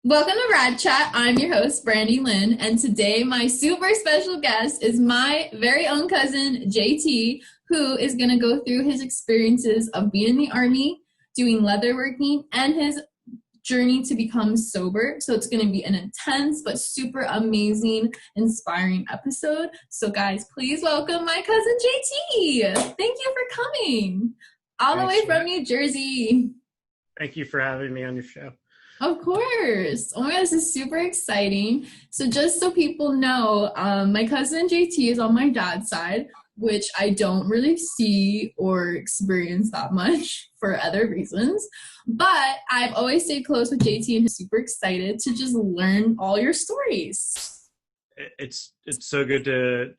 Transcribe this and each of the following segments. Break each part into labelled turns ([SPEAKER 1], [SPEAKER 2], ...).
[SPEAKER 1] Welcome to Rad Chat. I'm your host, Brandilynn, and today my super special guest is my very own cousin, JT, who is going to go through his experiences of being in the Army, doing leatherworking, and his journey to become sober. So it's going to be an intense but super amazing, inspiring episode. So guys, please welcome my cousin, JT. Thank you for coming all the way from New Jersey.
[SPEAKER 2] Thank you for having me on your show.
[SPEAKER 1] Of course. Oh my God, this is super exciting. So just so people know, my cousin JT is on my dad's side, which I don't really see or experience that much for other reasons. But I've always stayed close with JT and super excited to just learn all your stories.
[SPEAKER 2] It's so good to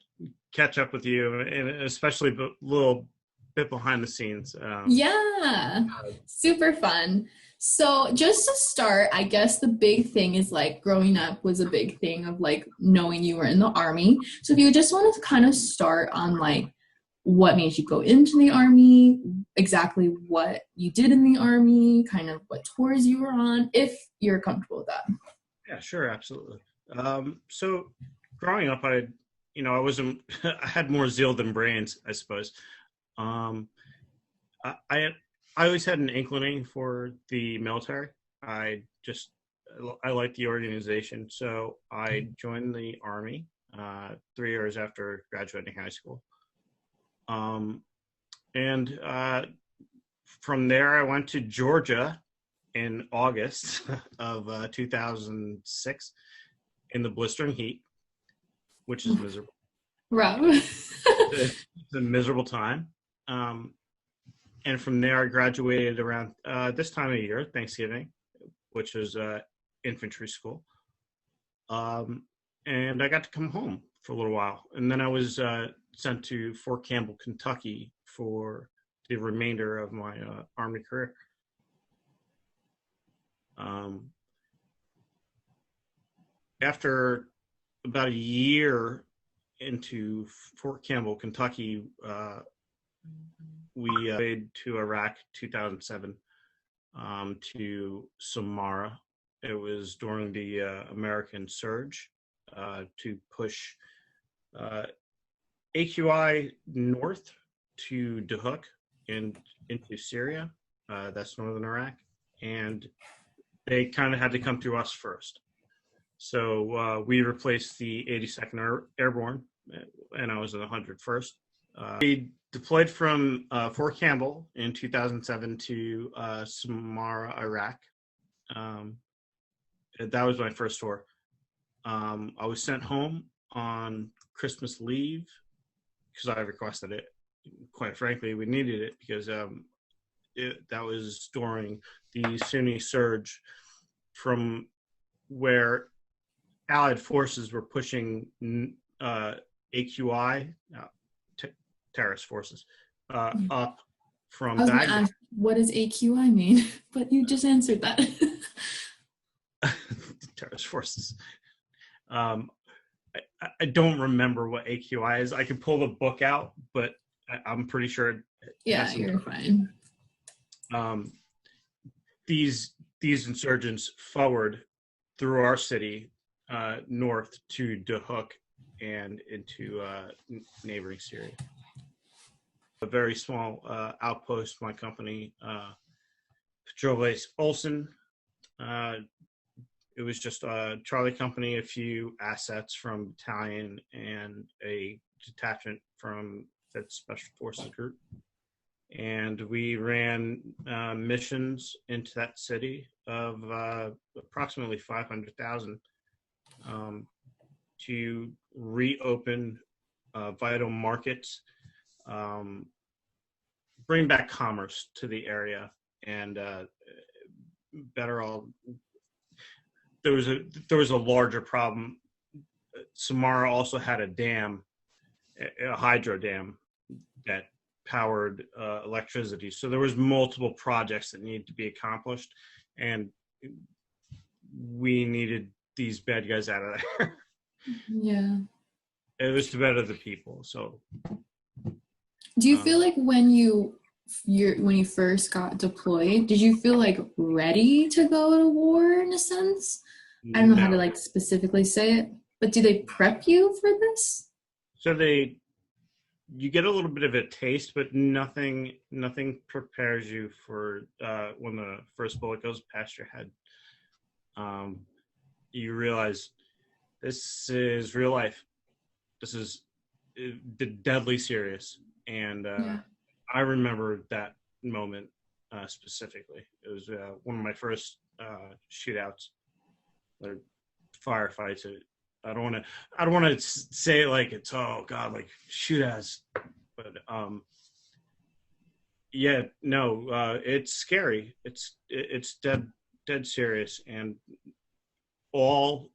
[SPEAKER 2] catch up with you, and especially a little bit behind the scenes.
[SPEAKER 1] Yeah, super fun. So just to start, I guess the big thing is like growing up was a big thing of like knowing you were in the Army. So if you just want to kind of start on like what made you go into the Army, exactly what you did in the Army, kind of what tours you were on, if you're comfortable with that.
[SPEAKER 2] Yeah, sure, absolutely. So growing up, I wasn't, I had more zeal than brains, I suppose. I always had an inclination for the military. I liked the organization, so I joined the Army 3 years after graduating high school. And from there, I went to Georgia in August of 2006 in the blistering heat, which is miserable.
[SPEAKER 1] Rough.
[SPEAKER 2] It's a miserable time. And from there, I graduated around this time of year, Thanksgiving, which was infantry school. And I got to come home for a little while. And then I was sent to Fort Campbell, Kentucky for the remainder of my Army career. After about a year into Fort Campbell, Kentucky, we made to Iraq 2007 to Samara. It was during the American surge to push AQI north to Duhok and into Syria. That's northern Iraq. And they kind of had to come through us first. So we replaced the 82nd Airborne, and I was in the 101st. We deployed from Fort Campbell in 2007 to Samara, Iraq. That was my first tour. I was sent home on Christmas leave because I requested it. Quite frankly, we needed it because that was during the Sunni surge from where Allied forces were pushing AQI, terrorist forces, up from Baghdad.
[SPEAKER 1] What does AQI mean? But you just answered that.
[SPEAKER 2] Terrorist forces. I don't remember what AQI is. I can pull the book out, but I'm pretty sure.
[SPEAKER 1] Yeah, you're fine.
[SPEAKER 2] These insurgents forward through our city, north to Duhok and into neighboring Syria. A very small outpost, my company, Patrol Base Olson. It was just a Charlie company, a few assets from battalion, and a detachment from Fed Special Forces Group. And we ran missions into that city of approximately 500,000 to reopen vital markets, bring back commerce to the area, and better all. There was a larger problem. Samara also had a dam, a hydro dam that powered electricity. So there was multiple projects that needed to be accomplished, and we needed these bad guys out of there.
[SPEAKER 1] Yeah.
[SPEAKER 2] It was to better the people. So
[SPEAKER 1] do you feel like when you first got deployed, did you feel like ready to go to war in a sense? I don't know how to
[SPEAKER 2] No.
[SPEAKER 1] like specifically say it, but do they prep you for this?
[SPEAKER 2] So you get a little bit of a taste, but nothing prepares you for when the first bullet goes past your head. Um, you realize this is real life. This is deadly serious, and
[SPEAKER 1] Yeah.
[SPEAKER 2] I remember that moment specifically. It was one of my first shootouts or firefights. I don't want to say like it's oh god like shootouts, but yeah, no, it's scary. It's dead serious, and all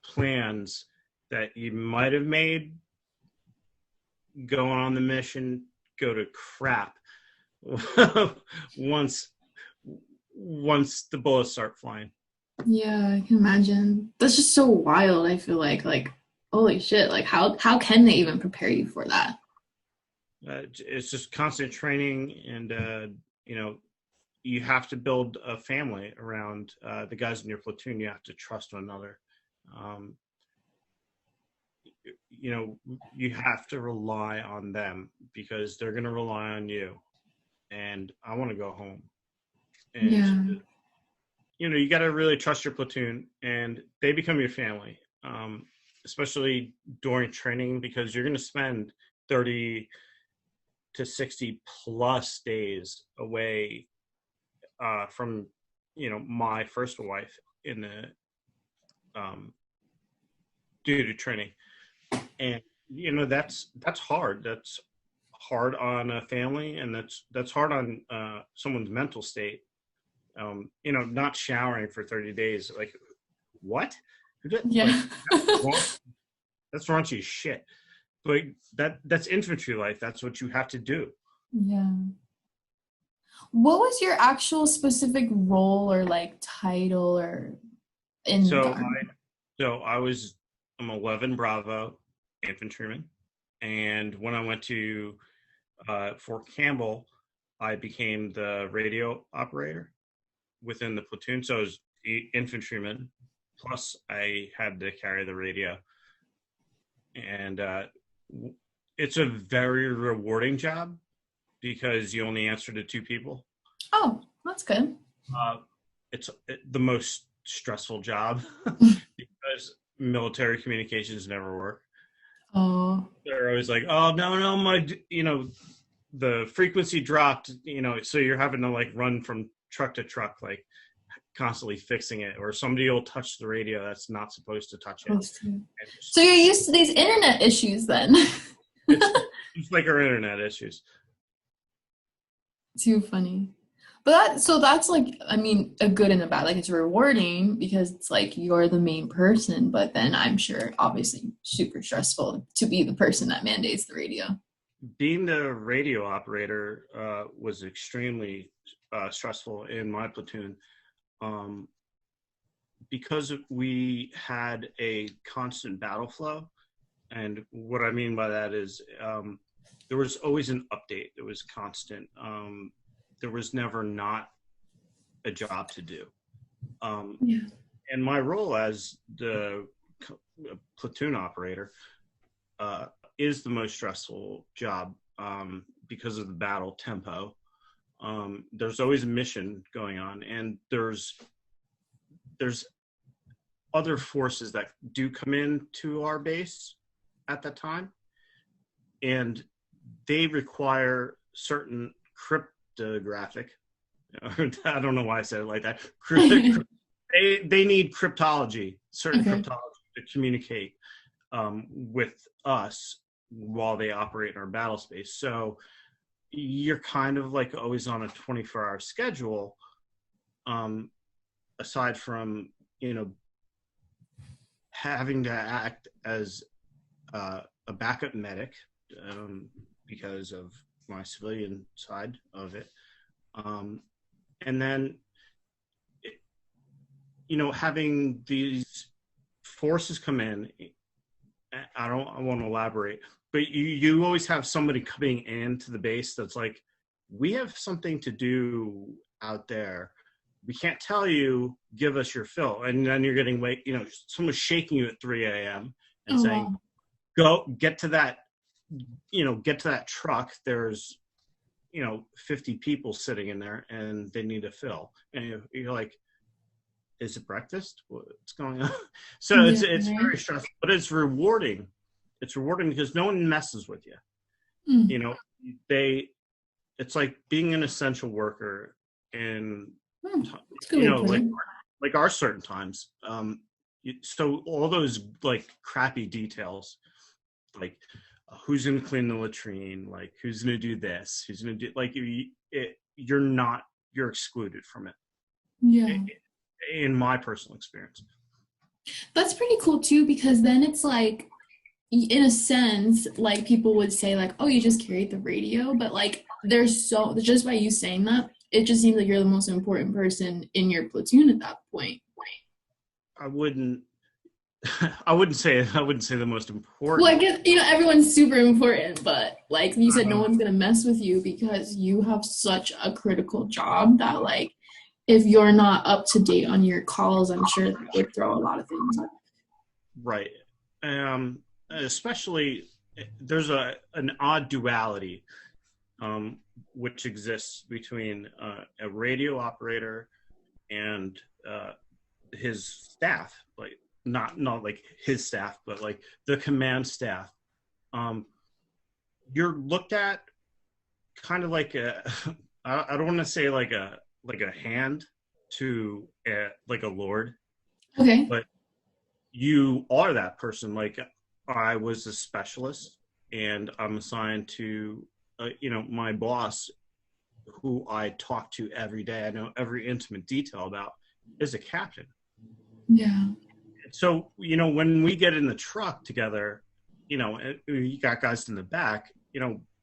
[SPEAKER 2] plans that you might have made going on the mission go to crap once once the bullets start flying.
[SPEAKER 1] Yeah, I can imagine. That's just so wild. I feel like holy shit. Like how can they even prepare you for that?
[SPEAKER 2] It's just constant training, and you know, you have to build a family around the guys in your platoon. You have to trust one another. Um, you know, you have to rely on them because they're going to rely on you. And I want to go home. And
[SPEAKER 1] Yeah.
[SPEAKER 2] you know, you got to really trust your platoon, and they become your family, especially during training, because you're going to spend 30 to 60 plus days away from, you know, my first wife in the due to training. And you know, that's hard. That's hard on a family, and that's hard on someone's mental state. You know, not showering for 30 days, like what? Like
[SPEAKER 1] Yeah.
[SPEAKER 2] that's raunchy as shit. But that's infantry life. That's what you have to do.
[SPEAKER 1] Yeah. What was your actual specific role or like title or in the
[SPEAKER 2] So
[SPEAKER 1] army?
[SPEAKER 2] I'm 11 Bravo infantryman, and when I went to Fort Campbell, I became the radio operator within the platoon. So I was infantryman, plus I had to carry the radio, and it's a very rewarding job because you only answer to two people.
[SPEAKER 1] Oh, that's good.
[SPEAKER 2] Uh, it's the most stressful job because military communications never work.
[SPEAKER 1] Oh,
[SPEAKER 2] They're always like, "Oh no, my you know the frequency dropped," you know, so you're having to like run from truck to truck, like constantly fixing it, or somebody will touch the radio that's not supposed to touch it.
[SPEAKER 1] close to.
[SPEAKER 2] And
[SPEAKER 1] So you're used to these internet issues then.
[SPEAKER 2] it's it's like our internet issues.
[SPEAKER 1] Too funny. But that's like I mean a good and a bad. Like it's rewarding because it's like you're the main person, but then I'm sure obviously super stressful to be the person that mandates the radio.
[SPEAKER 2] Being the radio operator was extremely stressful in my platoon um, because we had a constant battle flow. And what I mean by that is there was always an update. There was constant. There was never not a job to do.
[SPEAKER 1] Yeah.
[SPEAKER 2] And my role as the platoon operator is the most stressful job because of the battle tempo. There's always a mission going on, and there's other forces that do come into our base at that time, and they require certain cryptographic. I don't know why I said it like that. They need cryptology, certain
[SPEAKER 1] Okay.
[SPEAKER 2] cryptology to communicate with us while they operate in our battle space. So you're kind of like always on a 24-hour schedule, aside from, you know, having to act as a backup medic because of my civilian side of it. And then, you know, having these forces come in, I want to elaborate, but you always have somebody coming into the base that's like, we have something to do out there. we can't tell you, give us your fill. And then you're getting someone's shaking you at 3 a.m. and saying,
[SPEAKER 1] wow.
[SPEAKER 2] go get to that, get to that truck. There's, 50 people sitting in there and they need a fill. And you're like, is it breakfast? What's going on? So
[SPEAKER 1] Yeah,
[SPEAKER 2] it's
[SPEAKER 1] right.
[SPEAKER 2] very stressful, but it's rewarding. It's rewarding because no one messes with you.
[SPEAKER 1] Mm.
[SPEAKER 2] It's like being an essential worker in,
[SPEAKER 1] That's a good way to put it.
[SPEAKER 2] like our certain times. So all those like crappy details, like who's going to clean the latrine, like who's going to do this, who's going to do, like you're excluded from it.
[SPEAKER 1] Yeah.
[SPEAKER 2] In my personal experience.
[SPEAKER 1] That's pretty cool too, because then it's like, in a sense, like people would say like, oh, you just carried the radio, but like just by you saying that, it just seems like you're the most important person in your platoon at that point.
[SPEAKER 2] I wouldn't say the most important.
[SPEAKER 1] Well, I guess, everyone's super important, but like you said, no one's gonna mess with you because you have such a critical job that, like, if you're not up to date on your calls, I'm sure that would throw a lot of things up.
[SPEAKER 2] Right. Especially there's an odd duality which exists between a radio operator and his staff, like not like his staff, but like the command staff. You're looked at kind of like I don't want to say like a hand to like a lord.
[SPEAKER 1] Okay.
[SPEAKER 2] But you are that person. Like I was a specialist and I'm assigned to my boss, who I talk to every day, I know every intimate detail about, is a captain.
[SPEAKER 1] Yeah.
[SPEAKER 2] So when we get in the truck together, you got guys in the back,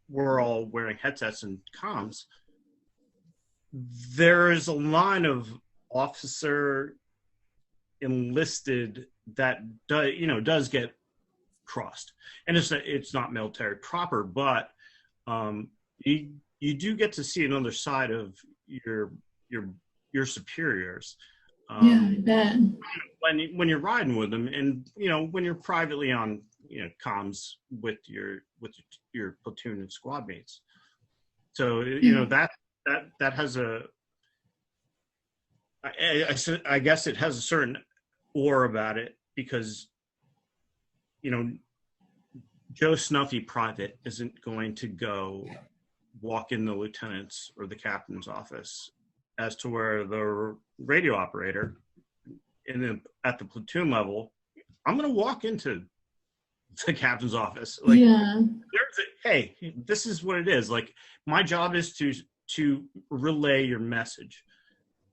[SPEAKER 2] we're all wearing headsets and comms. There is a line of officer enlisted that does get crossed, and it's not military proper, but you do get to see another side of your superiors.
[SPEAKER 1] Yeah, I bet.
[SPEAKER 2] When you're riding with them, and when you're privately on comms with your platoon and squad mates. So that has I guess it has a certain aura about it, because Joe Snuffy private isn't going to go walk in the lieutenant's or the captain's office, as to where the radio operator at the platoon level, I'm going to walk into the captain's office. Like,
[SPEAKER 1] yeah.
[SPEAKER 2] Hey, this is what it is. Like, my job is to relay your message,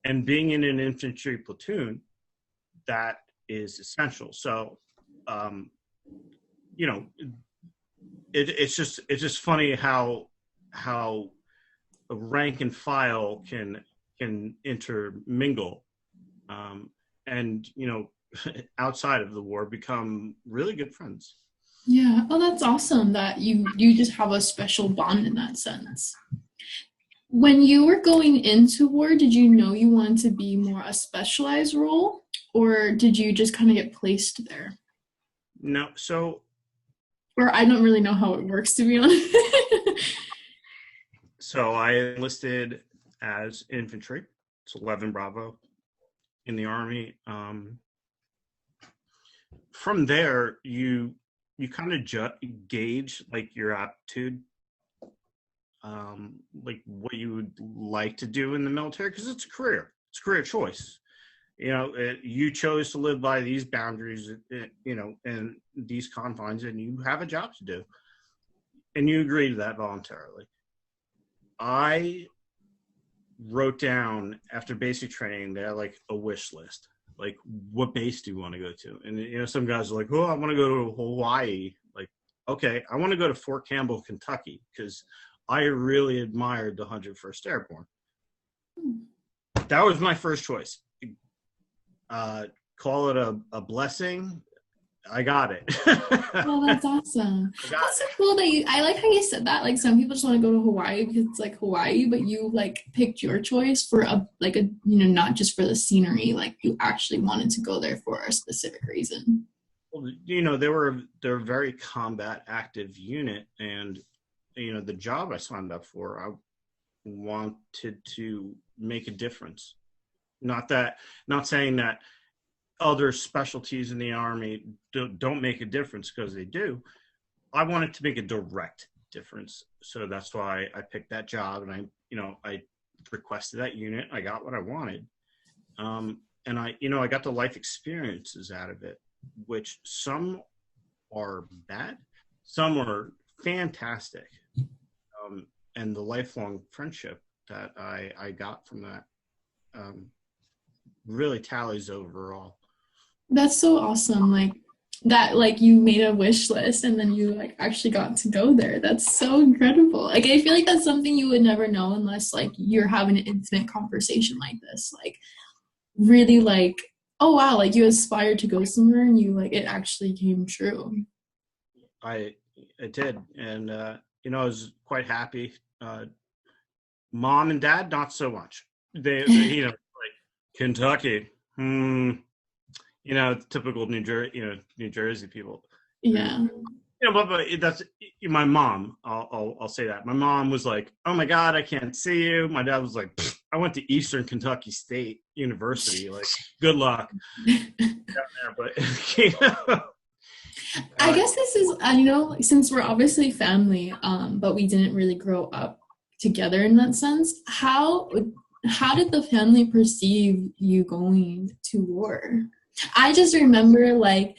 [SPEAKER 2] and being in an infantry platoon, that is essential. So, it's just funny how a rank and file can intermingle, and outside of the war become really good friends.
[SPEAKER 1] Yeah. Oh, that's awesome that you just have a special bond in that sense. When you were going into war, did you know you wanted to be more a specialized role, or did you just kind of get placed there?
[SPEAKER 2] No, so.
[SPEAKER 1] Or I don't really know how it works, to be honest.
[SPEAKER 2] So I enlisted as infantry. It's 11 Bravo in the Army. From there, you kind of gauge like your aptitude, like what you would like to do in the military, because it's a career. It's a career choice. You chose to live by these boundaries, and these confines, and you have a job to do, and you agree to that voluntarily. I wrote down, after basic training, they had like a wish list, like, what base do you want to go to? And some guys are like, oh, I want to go to Hawaii. Like, okay, I want to go to Fort Campbell, Kentucky, because I really admired the 101st Airborne. That was my first choice. Call it a blessing, I got it.
[SPEAKER 1] Oh, that's awesome.
[SPEAKER 2] I got
[SPEAKER 1] That's so cool that I like how you said that. Like some people just want to go to Hawaii because it's like Hawaii, but you like picked your choice for not just for the scenery, like you actually wanted to go there for a specific reason.
[SPEAKER 2] Well, they're a very combat active unit, and the job I signed up for, I wanted to make a difference. Not saying that other specialties in the Army don't make a difference, because they do. I wanted to make a direct difference, so that's why I picked that job, and I requested that unit. I got what I wanted, and I got the life experiences out of it, which some are bad, some are fantastic, and the lifelong friendship that I got from that really tallies overall.
[SPEAKER 1] That's so awesome. Like that, like you made a wish list and then you like actually got to go there. That's so incredible. Like I feel like that's something you would never know unless like you're having an intimate conversation like this. Like really like, oh wow, like you aspired to go somewhere and you like it actually came true.
[SPEAKER 2] I did, and I was quite happy. Mom and Dad, not so much. They like Kentucky. Typical New Jersey people.
[SPEAKER 1] Yeah.
[SPEAKER 2] But that's my mom. I'll say that. My mom was like, "Oh my God, I can't see you." My dad was like, "I went to Eastern Kentucky State University. Like, good luck down there." But
[SPEAKER 1] I guess this is, since we're obviously family, but we didn't really grow up together in that sense. How did the family perceive you going to war? I just remember like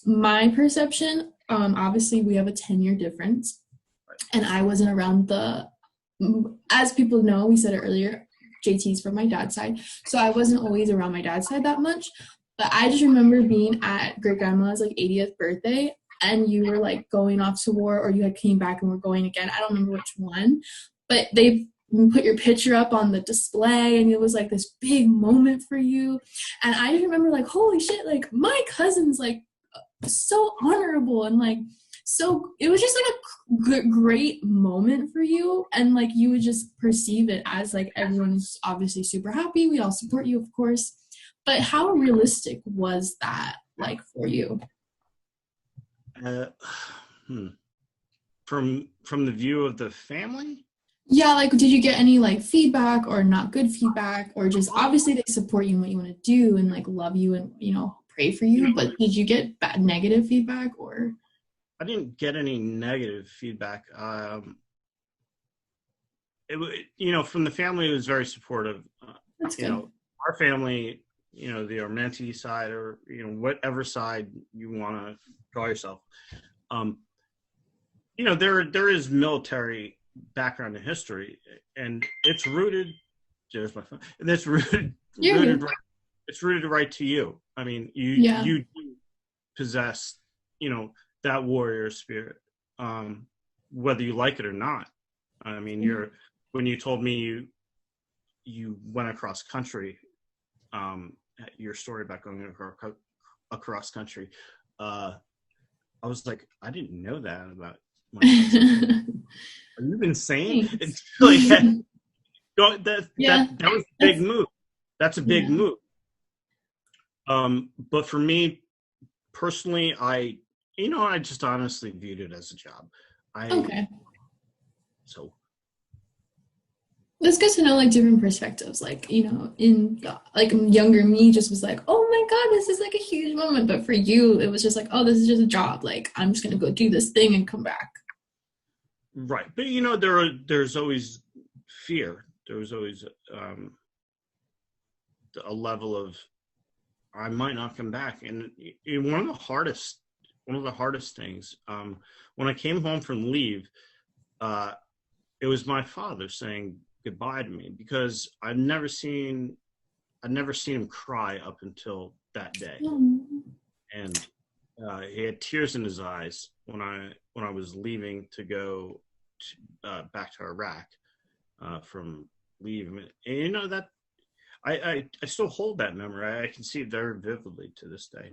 [SPEAKER 1] my perception. Obviously, we have a 10-year difference, and I wasn't around as people know, we said it earlier, JT's from my dad's side, so I wasn't always around my dad's side that much. But I just remember being at great grandma's like 80th birthday, and you were like going off to war, or you had came back and were going again. I don't remember which one, but they put your picture up on the display, and it was like this big moment for you. And I just remember like, holy shit, like my cousin's like so honorable, and like so it was just like a great moment for you, and like you would just perceive it as like everyone's obviously super happy, we all support you of course, but how realistic was that like for you?
[SPEAKER 2] uh, from the view of the family.
[SPEAKER 1] Yeah, like did you get any like feedback or not good feedback, or just obviously they support you in what you want to do and like love you and pray for you, but did you get bad negative feedback or?
[SPEAKER 2] I didn't get any negative feedback. From the family, it was very supportive.
[SPEAKER 1] That's good.
[SPEAKER 2] Our family, the Armenti side, or whatever side you want to call yourself. There is military background and history, and it's rooted. There's my phone. And it's rooted right. It's rooted right to you. I mean, you do possess, that warrior spirit, whether you like it or not. I mean, when you told me you went across country, your story about going across country, I was like, I didn't know that about my cousin. Are you insane? It's like that was a big move. That's a big move. But for me personally, I just honestly viewed it as a job.
[SPEAKER 1] Okay.
[SPEAKER 2] So
[SPEAKER 1] it's good to know like different perspectives. Like, in like younger me just was like, oh my God, this is like a huge moment. But for you, it was just like, oh, this is just a job. Like, I'm just gonna go do this thing and come back.
[SPEAKER 2] Right. But there's always fear. There was always a level of I might not come back. And one of the hardest things, when I came home from leave, it was my father saying goodbye to me, because I'd never seen him cry up until that day. And he had tears in his eyes when I was leaving to go back to Iraq from leave. And that I still hold that memory. I can see it very vividly to this day.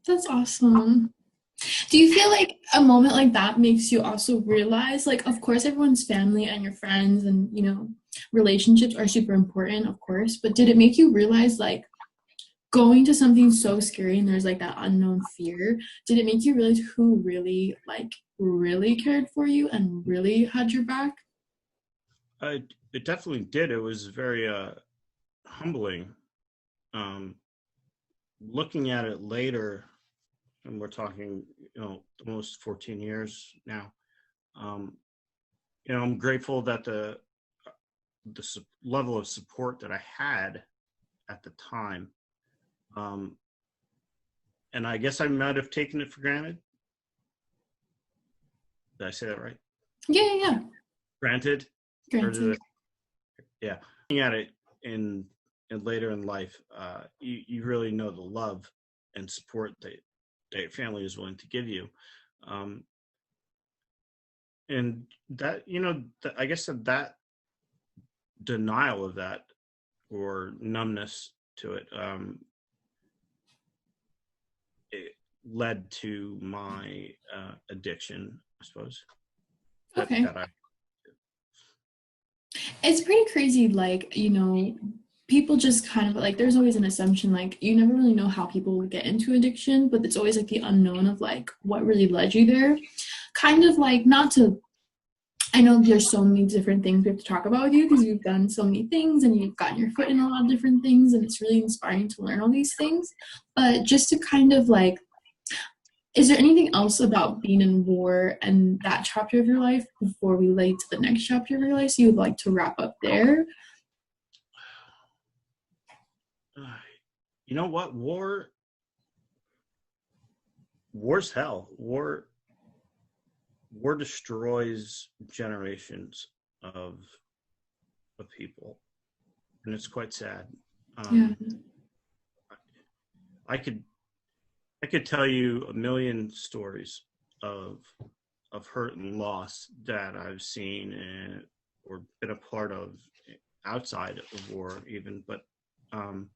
[SPEAKER 1] That's awesome. Do you feel like a moment like that makes you also realize, like, of course, everyone's family and your friends and, relationships are super important, of course, but did it make you realize, like, going to something so scary and there's like that unknown fear, did it make you realize who really, like, really cared for you and really had your back?
[SPEAKER 2] It definitely did. It was very humbling. Um, Looking at it later, and we're talking, almost 14 years now. Um, I'm grateful that the level of support that I had at the time, um, and I guess I might have taken it for granted. Did I say that right?
[SPEAKER 1] Yeah, yeah, yeah.
[SPEAKER 2] Granted, or
[SPEAKER 1] Granted.
[SPEAKER 2] yeah. Looking at it in later in life, you really know the love and support that your family is willing to give you, um, and that I guess that denial of that or numbness to it, it led to my addiction, I suppose.
[SPEAKER 1] Okay.
[SPEAKER 2] That I
[SPEAKER 1] It's pretty crazy, like, people just kind of like, there's always an assumption, like, you never really know how people get into addiction, but it's always like the unknown of like what really led you there. Kind of like, not to, I know there's so many different things we have to talk about with you because you've done so many things and you've gotten your foot in a lot of different things, and it's really inspiring to learn all these things. But just to kind of like, is there anything else about being in war and that chapter of your life before we lay to the next chapter of your life so you would like to wrap up there?
[SPEAKER 2] you know what war's hell. War destroys generations of people, and it's quite sad.
[SPEAKER 1] Yeah.
[SPEAKER 2] I could I could tell you a million stories of hurt and loss that I've seen or been a part of outside of war, even. But um,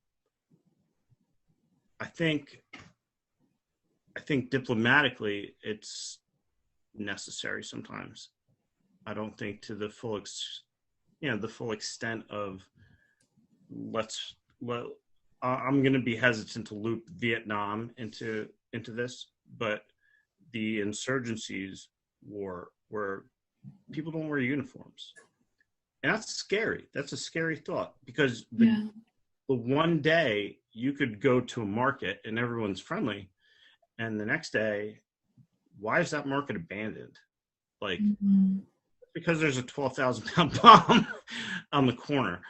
[SPEAKER 2] I think diplomatically it's necessary sometimes. I don't think to the full the full extent of let's well I'm going to be hesitant to loop Vietnam into this, but the insurgencies war where people don't wear uniforms, and that's scary. That's a scary thought, because
[SPEAKER 1] Yeah.
[SPEAKER 2] the one day you could go to a market and everyone's friendly, and the next day, why is that market abandoned? Like,
[SPEAKER 1] Mm-hmm.
[SPEAKER 2] because there's a 12,000 pound bomb on the corner,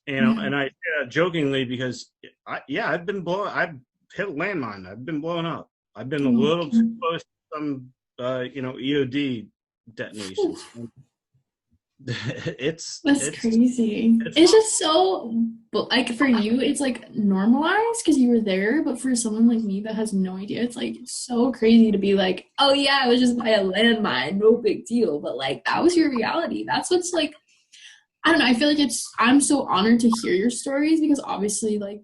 [SPEAKER 1] Yeah.
[SPEAKER 2] and I say that jokingly because I've hit a landmine. I've been blown up. I've been a little too
[SPEAKER 1] Okay.
[SPEAKER 2] close to some, EOD detonations. it's
[SPEAKER 1] That's
[SPEAKER 2] it's
[SPEAKER 1] crazy.
[SPEAKER 2] it's
[SPEAKER 1] It's just so, but like for you, it's like normalized because you were there. But for someone like me that has no idea, it's like so crazy to be like, oh yeah, it was just by a landmine, no big deal. But like that was your reality. That's what's like, I don't know. I feel like I'm so honored to hear your stories because obviously, like,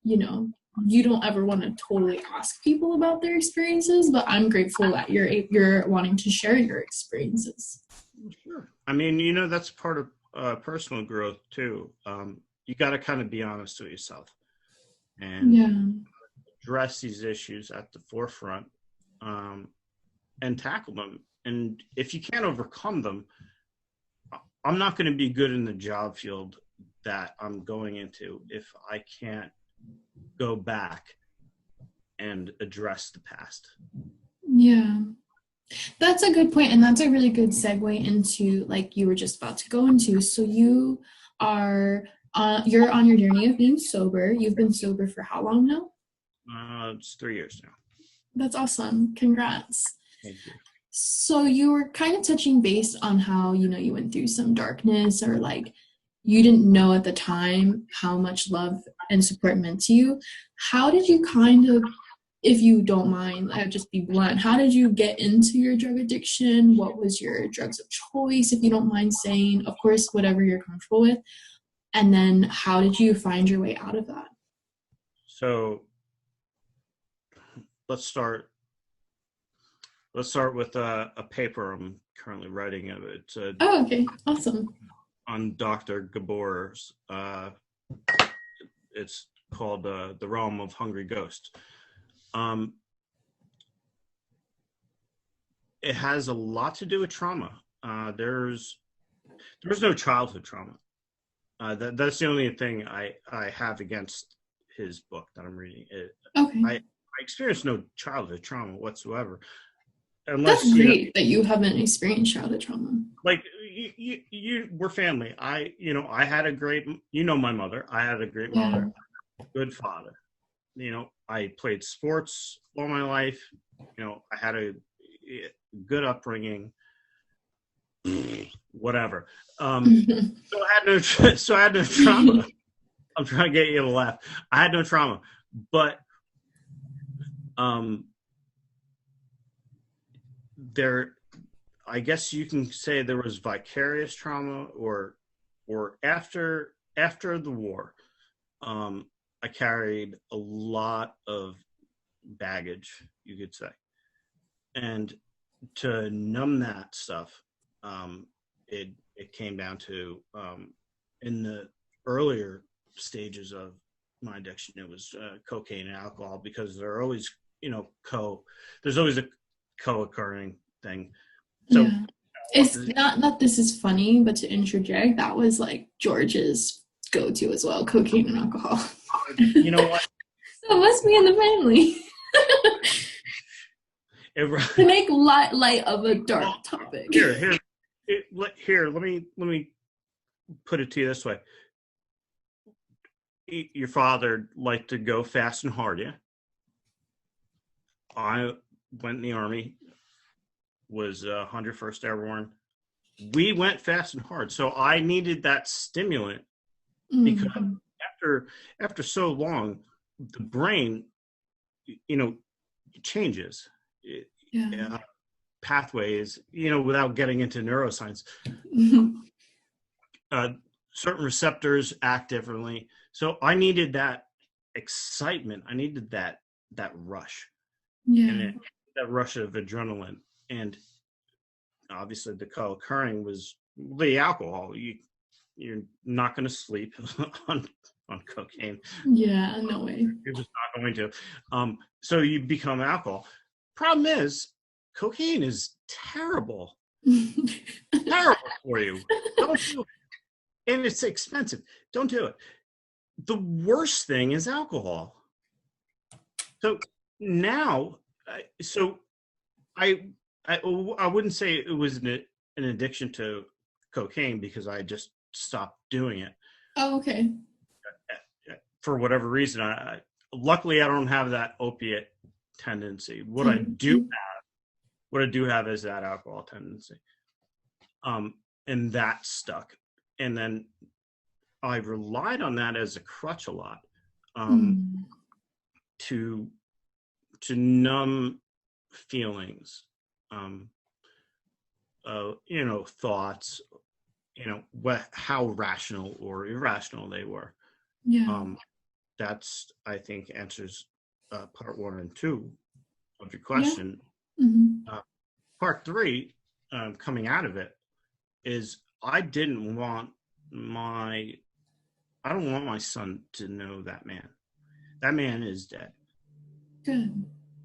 [SPEAKER 1] you know, you don't ever want to totally ask people about their experiences, but I'm grateful that you're wanting to share your experiences.
[SPEAKER 2] sure. I mean, that's part of personal growth too. You got to kind of be honest with yourself and
[SPEAKER 1] Yeah.
[SPEAKER 2] address these issues at the forefront, um, and tackle them. And if you can't overcome them, I'm not going to be good in the job field that I'm going into if I can't go back and address the past.
[SPEAKER 1] Yeah. That's a good point, and that's a really good segue into like you were just about to go into. So are you're on your journey of being sober. You've been sober for how long now?
[SPEAKER 2] It's 3 years now.
[SPEAKER 1] That's awesome. Congrats.
[SPEAKER 2] Thank you.
[SPEAKER 1] So you were kind of touching base on how, you went through some darkness or like you didn't know at the time how much love and support meant to you. How did you kind of, if you don't mind, I'll just be blunt, how did you get into your drug addiction? What was your drugs of choice, if you don't mind saying? Of course, whatever you're comfortable with. And then how did you find your way out of that?
[SPEAKER 2] So let's start. Let's start with a paper I'm currently writing of it.
[SPEAKER 1] Oh, okay, awesome.
[SPEAKER 2] On Dr. Gabor's. It's called The Realm of Hungry Ghosts. It has a lot to do with trauma. There's no childhood trauma. That's the only thing I have against his book that I'm reading.
[SPEAKER 1] Okay.
[SPEAKER 2] I experienced no childhood trauma whatsoever.
[SPEAKER 1] That's great that you haven't experienced childhood trauma.
[SPEAKER 2] Like you we're family. I had a great, my mother. I had a great mother, good father. I played sports all my life. I had a good upbringing. Whatever. So I had no trauma. I'm trying to get you to laugh. I had no trauma, but I guess you can say there was vicarious trauma, or after the war, I carried a lot of baggage, you could say, and to numb that stuff, it came down to, in the earlier stages of my addiction, it was cocaine and alcohol, because there are always there's always a co-occurring thing. So
[SPEAKER 1] it's not that this is funny, but to interject, that was like George's go-to as well, cocaine and alcohol.
[SPEAKER 2] You know what?
[SPEAKER 1] So it must be in the family. To make light of a dark topic.
[SPEAKER 2] Here, let me put it to you this way. Your father liked to go fast and hard, yeah? I went in the Army, was 101st Airborne. We went fast and hard, so I needed that stimulant, because after so long, the brain, changes. Pathways, without getting into neuroscience. Certain receptors act differently. So I needed that excitement. I needed that rush. And that rush of adrenaline. And obviously the co-occurring was the alcohol. You're not going to sleep on cocaine.
[SPEAKER 1] Yeah, no way.
[SPEAKER 2] You're just not going to. So you become alcohol. Problem is, cocaine is terrible. Terrible for you. Don't do it. And it's expensive. Don't do it. The worst thing is alcohol. So now, I wouldn't say it was an addiction to cocaine, because I just stopped doing it.
[SPEAKER 1] Oh, okay.
[SPEAKER 2] For whatever reason, luckily I don't have that opiate tendency. What I do have is that alcohol tendency, and that stuck. And then I relied on that as a crutch a lot, to numb feelings, thoughts, how rational or irrational they were. That's, I think, answers part 1 and 2 of your question. Part 3, coming out of it, is I don't want my son to know that man. That man is dead.
[SPEAKER 1] Good.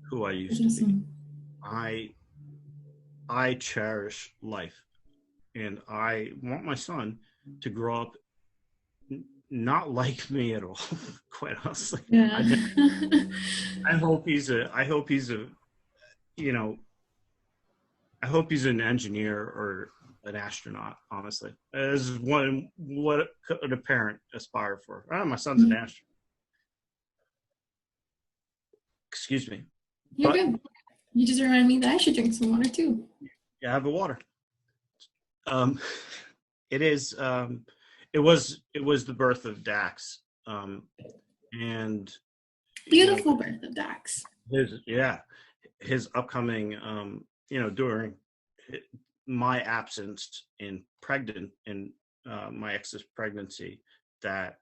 [SPEAKER 2] Who I used to be. I cherish life, and I want my son to grow up not like me at all, quite honestly. I hope he's an engineer or an astronaut, honestly. This is what could a parent aspire for. My son's an astronaut. Excuse me.
[SPEAKER 1] You're good. You just remind me that I should drink some water too.
[SPEAKER 2] Yeah, have the water. It was the birth of Dax. And
[SPEAKER 1] beautiful birth of Dax.
[SPEAKER 2] His upcoming, during my absence in my ex's pregnancy, that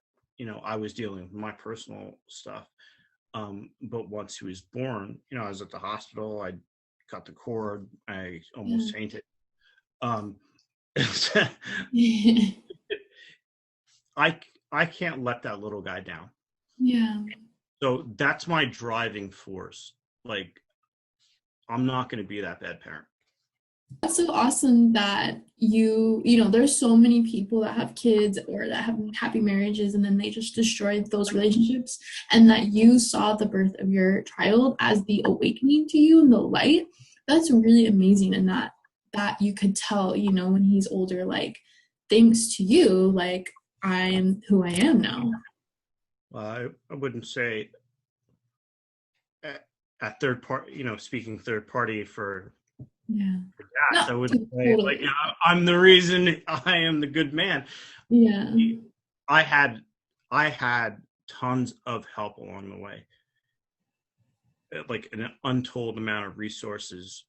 [SPEAKER 2] I was dealing with my personal stuff. But once he was born, I was at the hospital. I cut the cord. I
[SPEAKER 1] Yeah.
[SPEAKER 2] almost fainted. Um, I I can't let that little guy down.
[SPEAKER 1] Yeah.
[SPEAKER 2] So that's my driving force. Like, I'm not going to be that bad parent.
[SPEAKER 1] That's so awesome that there's so many people that have kids or that have happy marriages and then they just destroy those relationships, and that you saw the birth of your child as the awakening to you and the light. That's really amazing. And that you could tell, when he's older, like, thanks to you, like, I am who I am now.
[SPEAKER 2] I wouldn't say at third party, speaking third party for
[SPEAKER 1] Yeah.
[SPEAKER 2] dads,
[SPEAKER 1] No,
[SPEAKER 2] I wouldn't say like,
[SPEAKER 1] totally.
[SPEAKER 2] I'm the reason I am the good man.
[SPEAKER 1] Yeah.
[SPEAKER 2] I had tons of help along the way, like an untold amount of resources,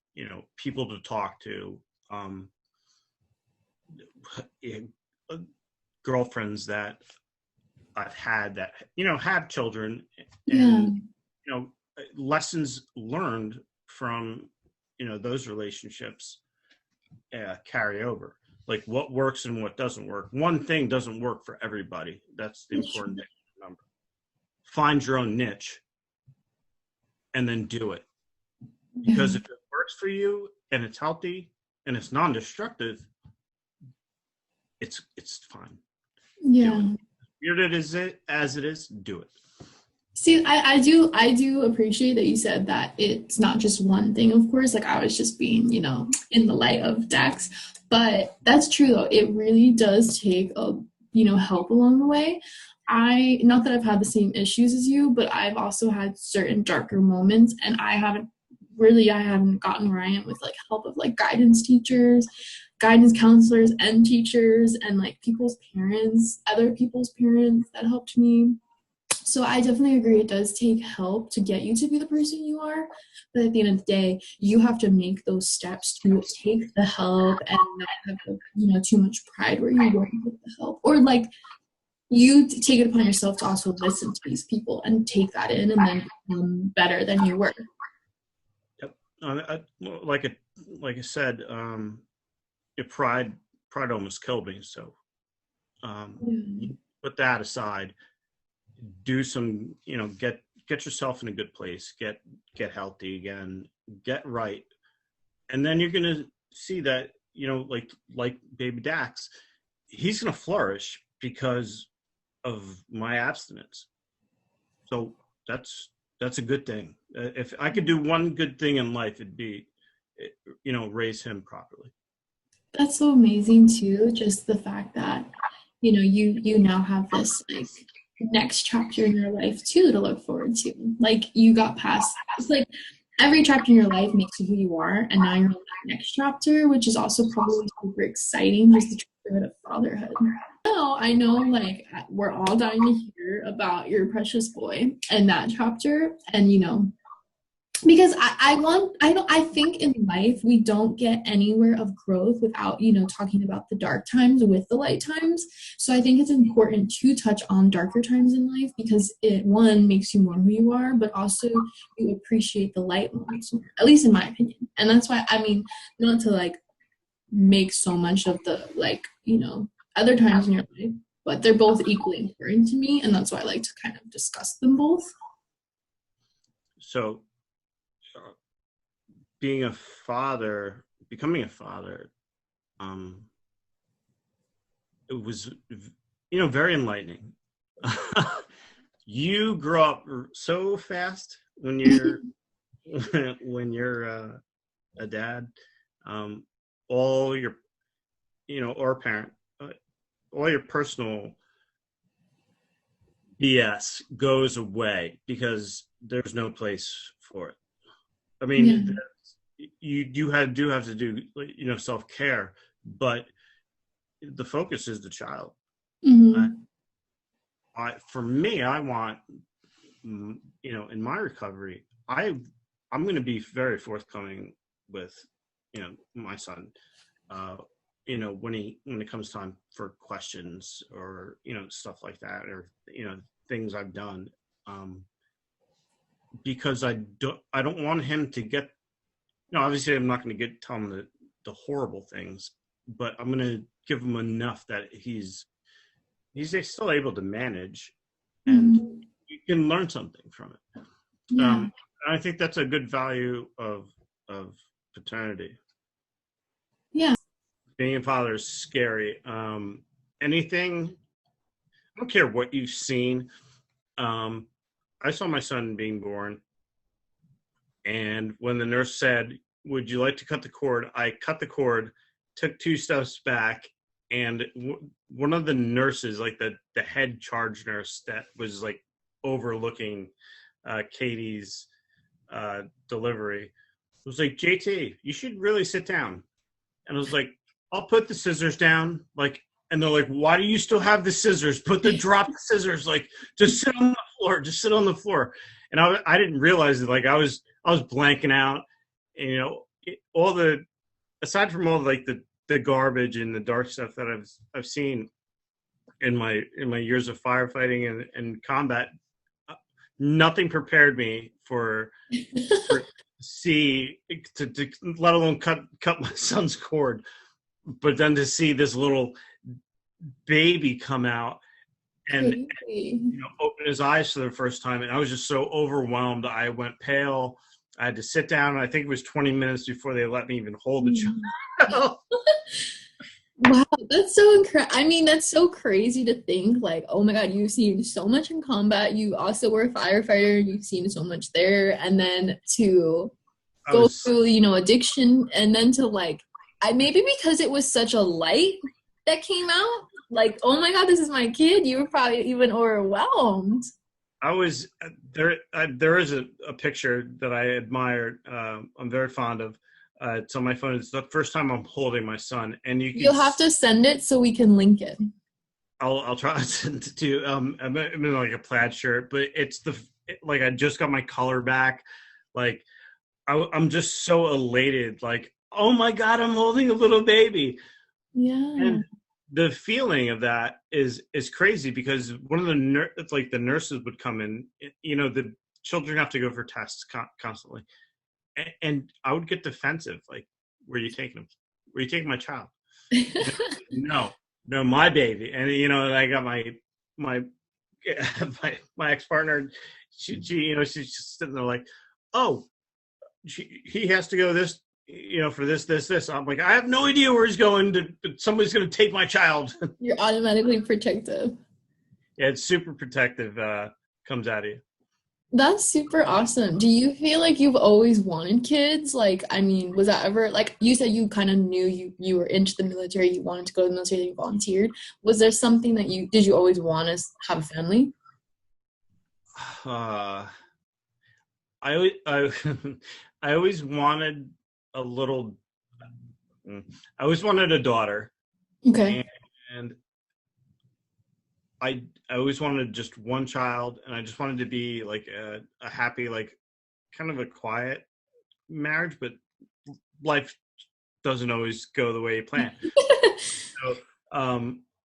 [SPEAKER 2] people to talk to, girlfriends that I've had that, have children,
[SPEAKER 1] Yeah.
[SPEAKER 2] and, lessons learned from, those relationships carry over. Like what works and what doesn't work. One thing doesn't work for everybody. That's the
[SPEAKER 1] That's true.
[SPEAKER 2] important thing to remember. Find your own niche and then do it. Because if it works for you and it's healthy and it's non-destructive, it's fine.
[SPEAKER 1] Yeah.
[SPEAKER 2] Weird as it is, do it.
[SPEAKER 1] See, I do appreciate that you said that it's not just one thing, of course. Like, I was just being, in the light of Dax. But that's true though. It really does take help along the way. Not that I've had the same issues as you, but I've also had certain darker moments, and I haven't gotten where I am with like help of like guidance teachers, guidance counselors and teachers, and like other people's parents that helped me. So I definitely agree it does take help to get you to be the person you are. But at the end of the day, you have to make those steps to take the help and not have too much pride where you won't get the help. Or like you take it upon yourself to also listen to these people and take that in and then become better than you were.
[SPEAKER 2] Yep. Like I said, pride almost killed me. So put that aside. Do some, get yourself in a good place, get healthy again, get right, and then you're gonna see that, like baby Dax, he's gonna flourish because of my abstinence. So that's a good thing. If I could do one good thing in life, it'd be, raise him properly.
[SPEAKER 1] That's so amazing too, just the fact that you now have this like next chapter in your life too to look forward to. Like, you got past, it's like every chapter in your life makes you who you are, and now you're on that next chapter, which is also probably super exciting, just the chapterhood of fatherhood. Now I know, like, we're all dying to hear about your precious boy and that chapter, and because I think in life we don't get anywhere of growth without talking about the dark times with the light times. So I think it's important to touch on darker times in life, because it, one, makes you more who you are, but also you appreciate the light moments more, at least in my opinion. And that's why, I mean, not to like make so much of the like other times in your life, but they're both equally important to me, and that's why I like to kind of discuss them both.
[SPEAKER 2] So becoming a father, it was, very enlightening. You grow up so fast when you're when you're a dad. All your, or a parent, all your personal BS goes away because there's no place for it. I mean,
[SPEAKER 1] Yeah.
[SPEAKER 2] you do have to do, self-care, but the focus is the child.
[SPEAKER 1] Mm-hmm.
[SPEAKER 2] For me, I want, in my recovery, I'm going to be very forthcoming with, my son, when it comes time for questions or, stuff like that, or, things I've done. because I don't want him to get, obviously I'm not going to tell him the horrible things, but I'm going to give him enough that he's still able to manage, and you can learn something from it.
[SPEAKER 1] Yeah.
[SPEAKER 2] I think that's a good value of paternity.
[SPEAKER 1] Yeah.
[SPEAKER 2] Being a father is scary. Anything, I don't care what you've seen. I saw my son being born, and when the nurse said, "Would you like to cut the cord?" I cut the cord, took 2 steps back, and one of the nurses, like the head charge nurse that was like overlooking Katie's delivery, was like, "JT, you should really sit down." And I was like, "I'll put the scissors down." Like, and they're like, "Why do you still have the scissors? Drop the scissors. Like, just sit on the floor. Just sit on the floor." And I didn't realize it. Like, I was blanking out. And, aside from all like the garbage and the dark stuff that I've seen in my years of firefighting and combat, nothing prepared me for see to let alone cut my son's cord, but then to see this little baby come out and open his eyes for the first time, and I was just so overwhelmed. I went pale. I had to sit down. I think it was 20 minutes before they let me even hold the child.
[SPEAKER 1] Wow, that's so incredible. I mean, that's so crazy to think, like, oh my God, you've seen so much in combat. You also were a firefighter. You've seen so much there. And then to go through, addiction, and then to maybe because it was such a light that came out, like, oh my God, this is my kid. You were probably even overwhelmed.
[SPEAKER 2] I was there. There is a picture that I admire. I'm very fond of. It's on my phone. It's the first time I'm holding my son, and
[SPEAKER 1] you'll have to send it so we can link it.
[SPEAKER 2] I'll try to send it to you. I'm in like a plaid shirt, but it's I just got my color back. Like I'm just so elated. Like, oh my God, I'm holding a little baby.
[SPEAKER 1] Yeah.
[SPEAKER 2] And the feeling of that is crazy, because one of the nurses would come in. The children have to go for tests constantly. And I would get defensive, like, "Where are you taking him? Where are you taking my child?" No, my baby. And I got my ex-partner. She's just sitting there like, "Oh, he has to go this, for this." I'm like, "I have no idea where he's going. But somebody's going to take my child."
[SPEAKER 1] You're automatically protective.
[SPEAKER 2] Yeah, it's super protective. Comes out of you.
[SPEAKER 1] That's super awesome. Do you feel like you've always wanted kids? Like, I mean, was that ever, like, you said you kind of knew you were into the military, you wanted to go to the military, you volunteered. Was there something that did you always want to have a family?
[SPEAKER 2] I I always wanted a little, I always wanted a daughter.
[SPEAKER 1] Okay.
[SPEAKER 2] And I always wanted just one child, and I just wanted to be like a happy, like kind of a quiet marriage, but life doesn't always go the way you plan. So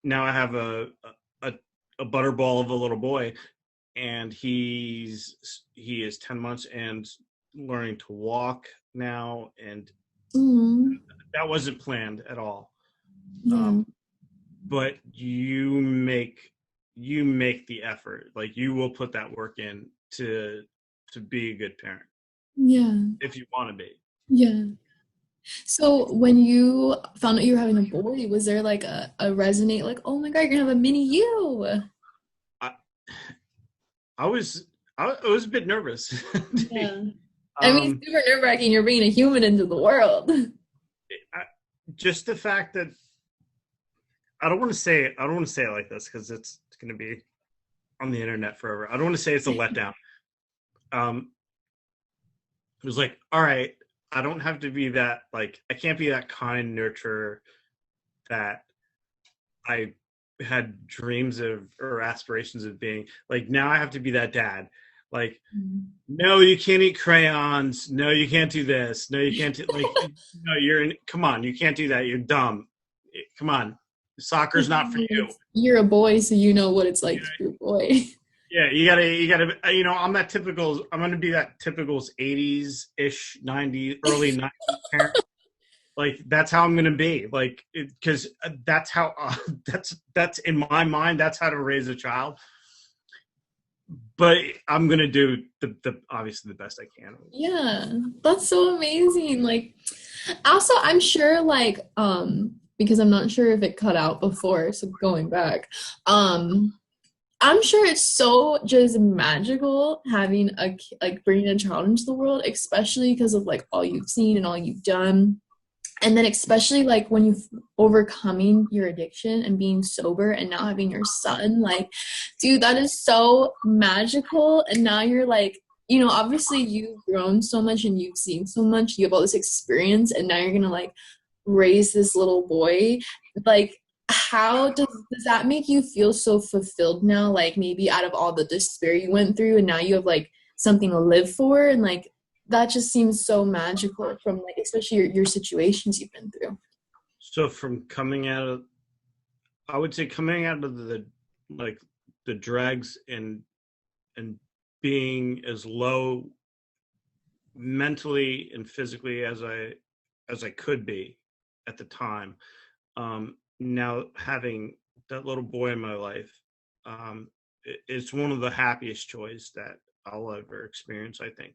[SPEAKER 2] now I have a butterball of a little boy, and he is 10 months and learning to walk now, and that wasn't planned at all. But you make the effort, like you will put that work in to be a good parent.
[SPEAKER 1] Yeah.
[SPEAKER 2] If you want to be.
[SPEAKER 1] Yeah. So when you found out you were having a boy, was there like a resonate, like, oh my God, you're gonna have a mini you?
[SPEAKER 2] I was a bit nervous.
[SPEAKER 1] Yeah. I mean, super nerve-wracking. You're bringing a human into the world.
[SPEAKER 2] Just the fact that I don't want to say it like this because it's going to be on the internet forever. I don't want to say it's a letdown. It was like, all right, I don't have to be that, like, I can't be that kind nurturer that I had dreams of or aspirations of being. Like, now I have to be that dad. Like, no, you can't eat crayons. No, you can't do this. No, you can't do, like, no, come on, you can't do that. You're dumb. Come on. Soccer's not for you.
[SPEAKER 1] You're a boy, so you know what it's like to be a boy.
[SPEAKER 2] Yeah, you gotta, I'm that typical, I'm gonna be that typical 80s-ish, 90s, early 90s parent. Like, that's how I'm gonna be. Like, because that's how, that's in my mind, that's how to raise a child. But I'm gonna do the obviously the best I can.
[SPEAKER 1] Yeah, that's so amazing. Like, also, I'm sure, like, because I'm not sure if it cut out before, so going back, I'm sure it's so just magical having like bringing a child into the world, especially because of like all you've seen and all you've done. And then especially like when you've overcoming your addiction and being sober and now having your son, like, dude, that is so magical. And now you're like, obviously you've grown so much and you've seen so much, you have all this experience, and now you're gonna like raise this little boy. Like, how does that make you feel so fulfilled now? Like, maybe out of all the despair you went through, and now you have like something to live for, and like that just seems so magical from like especially your situations you've been through.
[SPEAKER 2] So from coming out of, I would say coming out of the, like, the dregs, and being as low mentally and physically as I could be at the time. Now having that little boy in my life, it's one of the happiest joys that I'll ever experience, I think.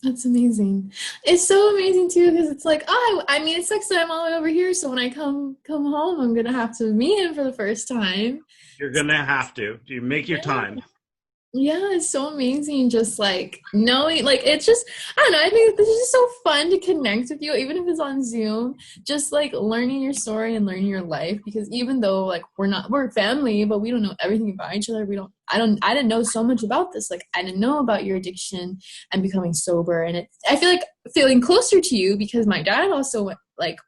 [SPEAKER 1] That's amazing. It's so amazing too because it's like, oh, I mean, it sucks that I'm all the way over here. So when I come home, I'm gonna have to meet him for the first time.
[SPEAKER 2] You're gonna have to. You make your
[SPEAKER 1] Yeah.
[SPEAKER 2] time.
[SPEAKER 1] Yeah, it's so amazing. Just like knowing, like, it's just, I don't know. I think this is just so fun to connect with you, even if it's on Zoom. Just like learning your story and learning your life. Because even though like we're family, but we don't know everything about each other. I didn't know so much about this. Like, I didn't know about your addiction and becoming sober. And I feel like feeling closer to you because my dad also like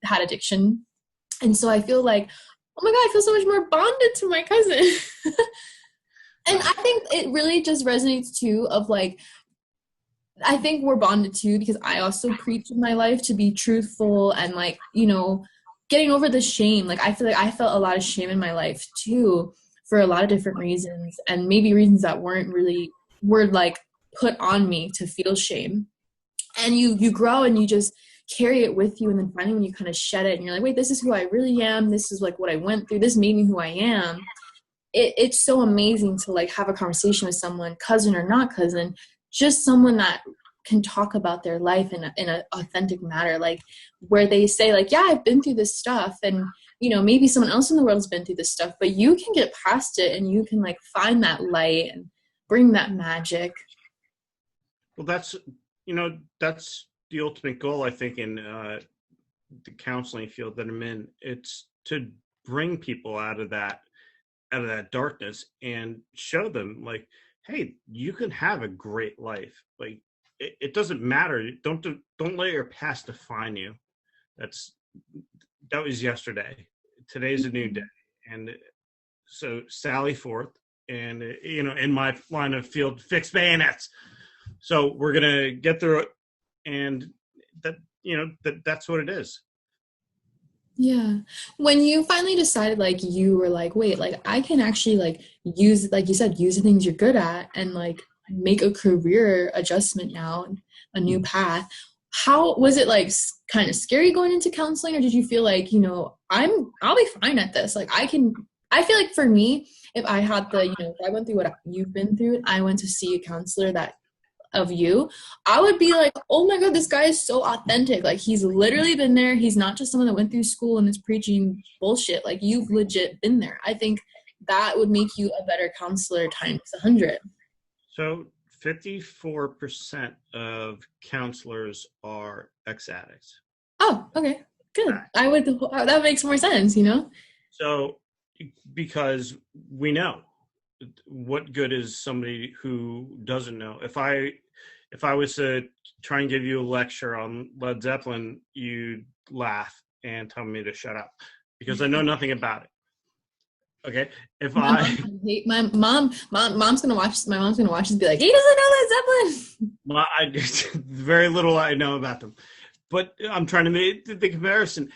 [SPEAKER 1] had addiction, and so I feel like, oh my God, I feel so much more bonded to my cousin. And I think it really just resonates too of like, I think we're bonded too because I also preach in my life to be truthful and like, getting over the shame. Like, I feel like I felt a lot of shame in my life too for a lot of different reasons, and maybe reasons that were like put on me to feel shame. And you grow and you just carry it with you, and then finally when you kind of shed it and you're like, wait, this is who I really am. This is like what I went through. This made me who I am. It's so amazing to like have a conversation with someone, cousin or not cousin, just someone that can talk about their life in an authentic manner, like where they say like, yeah, I've been through this stuff, and maybe someone else in the world has been through this stuff, but you can get past it and you can like find that light and bring that magic.
[SPEAKER 2] Well, that's the ultimate goal, I think, in the counseling field that I'm in. It's to bring people out of that darkness and show them, like, hey, you can have a great life. Like, it doesn't matter. Don't let your past define you. That was yesterday. Today's a new day. And so sally forth, and in my line of field, fix bayonets. So we're gonna get through it, and that's what it is.
[SPEAKER 1] Yeah. When you finally decided, like, you were like, wait, like, I can actually, like, use, like you said, use the things you're good at and, like, make a career adjustment now, a new path. How was it, like, kind of scary going into counseling, or did you feel like, I'll be fine at this? Like, I feel like for me, if I had if I went through what you've been through, and I went to see a counselor of you, I would be like, oh my God, this guy is so authentic. Like, he's literally been there. He's not just someone that went through school and is preaching bullshit. Like, you've legit been there. I think that would make you a better counselor times 100.
[SPEAKER 2] So 54% of counselors are ex-addicts.
[SPEAKER 1] Oh, okay. Good. That makes more sense.
[SPEAKER 2] So, because we know, what good is somebody who doesn't know? If I was to try and give you a lecture on Led Zeppelin, you'd laugh and tell me to shut up because I know nothing about it. Okay. If
[SPEAKER 1] mom's gonna watch this and be like, he doesn't know Led Zeppelin.
[SPEAKER 2] Very little I know about them, but I'm trying to make the comparison.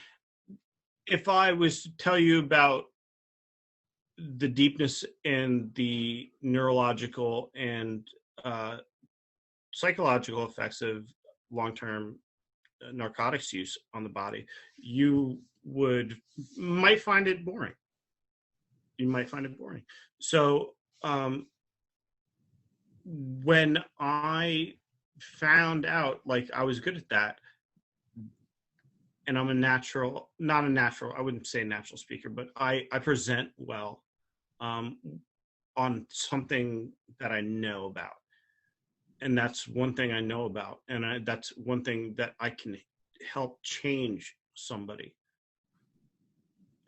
[SPEAKER 2] If I was to tell you about the deepness and the neurological and psychological effects of long-term narcotics use on the body, you might find it boring. You might find it boring. So when I found out like I was good at that, and I'm not a natural, I wouldn't say natural speaker, but I present well on something that I know about. And that's one thing I know about. And that's one thing that I can help change somebody.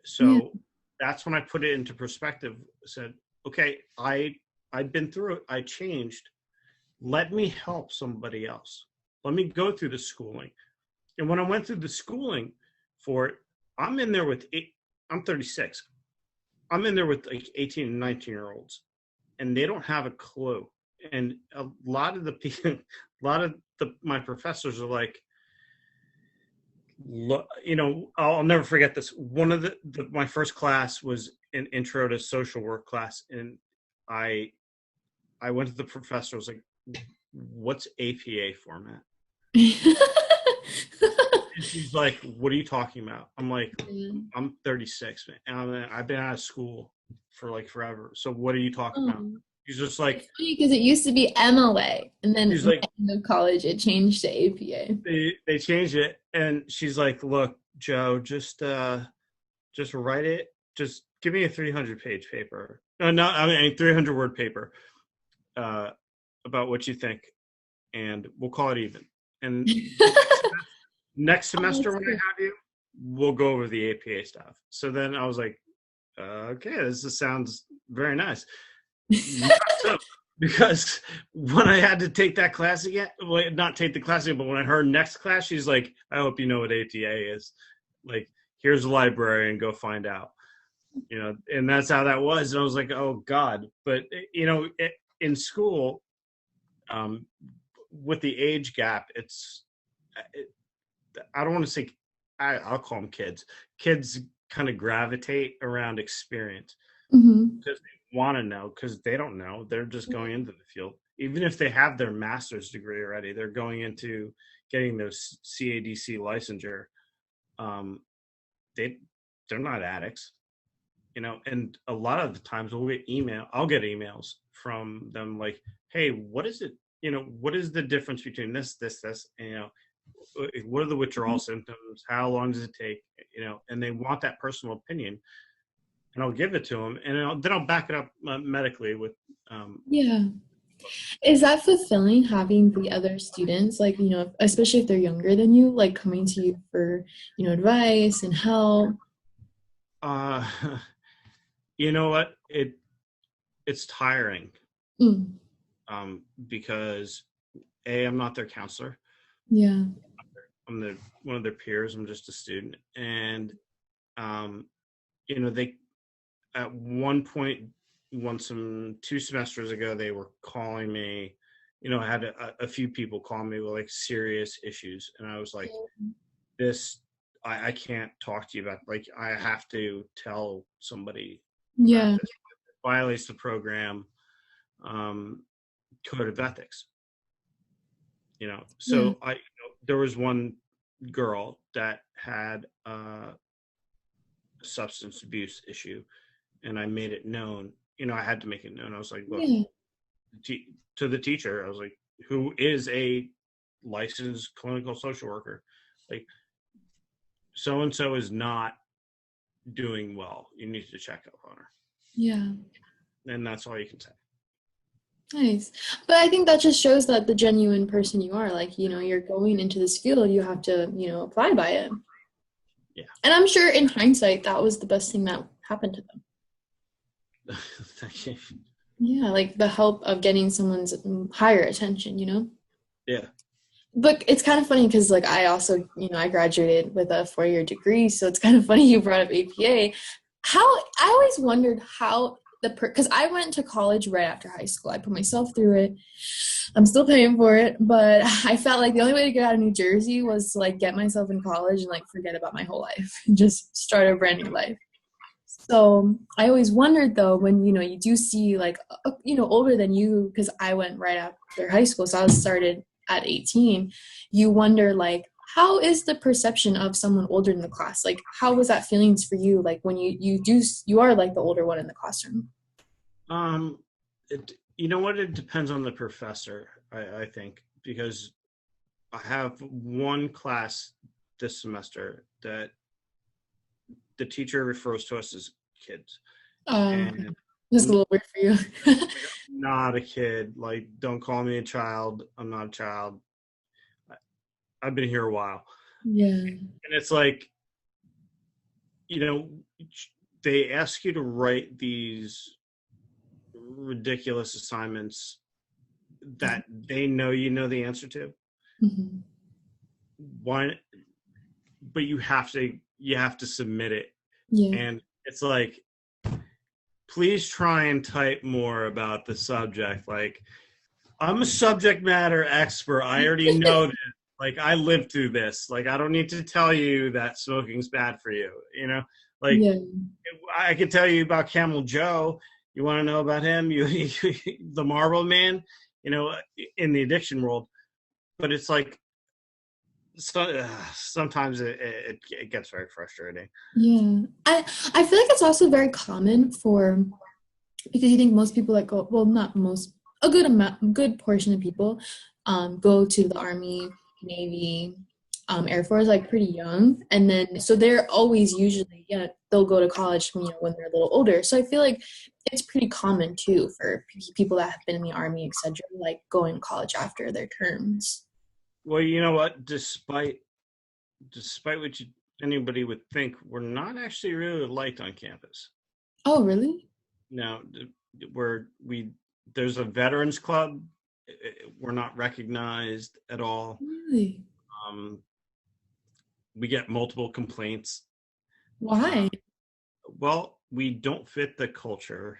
[SPEAKER 2] So that's when I put it into perspective, said, okay, I've been through it. I changed. Let me help somebody else. Let me go through the schooling. And when I went through the schooling for it, I'm 36. I'm in there with like 18 and 19-year-olds, and they don't have a clue. And a lot of my professors are like, you know, I'll never forget this. One of my first class was an intro to social work class, and I went to the professor. I was like, "What's APA format?" And she's like, "What are you talking about?" I'm like, "I'm 36, man, and I've been out of school for like forever. So what are you talking about?" She's just like,
[SPEAKER 1] it's funny because it used to be MLA, and then at
[SPEAKER 2] like,
[SPEAKER 1] the end of college it changed to APA.
[SPEAKER 2] They changed it, and she's like, "Look, Joe, just write it. Just give me a 300-page paper. No, I mean 300-word paper about what you think, and we'll call it even. And next semester when I have you, we'll go over the APA stuff." So then I was like, "Okay, this sounds very nice." So, because when I had to take that class again, well, not take the class again, but when I heard next class, she's like, "I hope you know what ATA is. Like, here's a library and go find out." You know, and that's how that was. And I was like, "Oh God!" But you know, in school, with the age gap, I don't want to say, I'll call them kids. Kids kind of gravitate around experience because they want to know, because they don't know. They're just going into the field. Even if they have their master's degree already, they're going into getting their CADC licensure. They're not addicts, you know. And a lot of the times I'll get emails from them like, "Hey, what is it? You know, what is the difference between this, and, you know, what are the withdrawal symptoms? How long does it take?" You know, and they want that personal opinion, and I'll give it to them, and then I'll back it up medically with.
[SPEAKER 1] Is that fulfilling, having the other students, like, you know, especially if they're younger than you, like coming to you for, you know, advice and help?
[SPEAKER 2] You know what? It's tiring. Because I'm not their counselor.
[SPEAKER 1] Yeah.
[SPEAKER 2] I'm one of their peers. I'm just a student. And, you know, they, at one point, 2 semesters ago, they were calling me, you know, I had a few people call me with like serious issues. And I was like, I can't talk to you about, like, I have to tell somebody about this. It violates the program code of ethics. You know, so there was one girl that had a substance abuse issue, and I made it known. You know, I had to make it known. I was like, "Look," to the teacher, I was like, who is a licensed clinical social worker, like, so and so is not doing well. You need to check up on her.
[SPEAKER 1] Yeah.
[SPEAKER 2] And that's all you can say.
[SPEAKER 1] Nice. But I think that just shows that the genuine person you are, like, you know, you're going into this field, you have to, you know, apply by it.
[SPEAKER 2] Yeah.
[SPEAKER 1] And I'm sure in hindsight, that was the best thing that happened to them.
[SPEAKER 2] Thank you.
[SPEAKER 1] Yeah, like the help of getting someone's higher attention, you know?
[SPEAKER 2] Yeah.
[SPEAKER 1] But it's kind of funny because, like, I also, you know, I graduated with a 4-year degree, so it's kind of funny you brought up APA. I always wondered how because I went to college right after high school. I put myself through it. I'm still paying for it, but I felt like the only way to get out of New Jersey was to, like, get myself in college and, like, forget about my whole life and just start a brand new life. So I always wondered though, when you do see like older than you, because I went right after high school, so I was started at 18. You wonder like, how is the perception of someone older in the class? Like, how was that feelings for you? Like when you are like the older one in the classroom.
[SPEAKER 2] Um, you know what? It depends on the professor, I think, because I have one class this semester that the teacher refers to us as kids,
[SPEAKER 1] Okay.
[SPEAKER 2] and
[SPEAKER 1] This is a
[SPEAKER 2] I'm
[SPEAKER 1] little weird for you.
[SPEAKER 2] not a kid. Like, don't call me a child. I'm not a child. I- I've been here a while,
[SPEAKER 1] Yeah.
[SPEAKER 2] and it's like, you know, they ask you to write these ridiculous assignments that they know you know the answer to.
[SPEAKER 1] Mhm.
[SPEAKER 2] Why? But you have to submit it,
[SPEAKER 1] Yeah.
[SPEAKER 2] and it's like, please try and type more about the subject. Like, I'm a subject matter expert. I already know this. Like, I lived through this. Like, I don't need to tell you that smoking's bad for you. Like,
[SPEAKER 1] Yeah.
[SPEAKER 2] I could tell you about Camel Joe. You want to know about him? The Marble Man. You know, in the addiction world. But it's like, sometimes it gets very frustrating.
[SPEAKER 1] Yeah. I feel like it's also very common for, because you think most people that go, well, not most, a good portion of people go to the Army, Navy, Air Force like pretty young, and then so they're always usually, yeah, they'll go to college when they're a little older. So I feel like it's pretty common too for people that have been in the Army, etc., like going to college after their terms.
[SPEAKER 2] Well, you know what? Despite what anybody would think, we're not actually really liked on campus.
[SPEAKER 1] Oh, really?
[SPEAKER 2] Now, we there's a veterans club. We're not recognized at all.
[SPEAKER 1] Really?
[SPEAKER 2] Um, we get multiple complaints. Uh,
[SPEAKER 1] Why?
[SPEAKER 2] well, we don't fit the culture.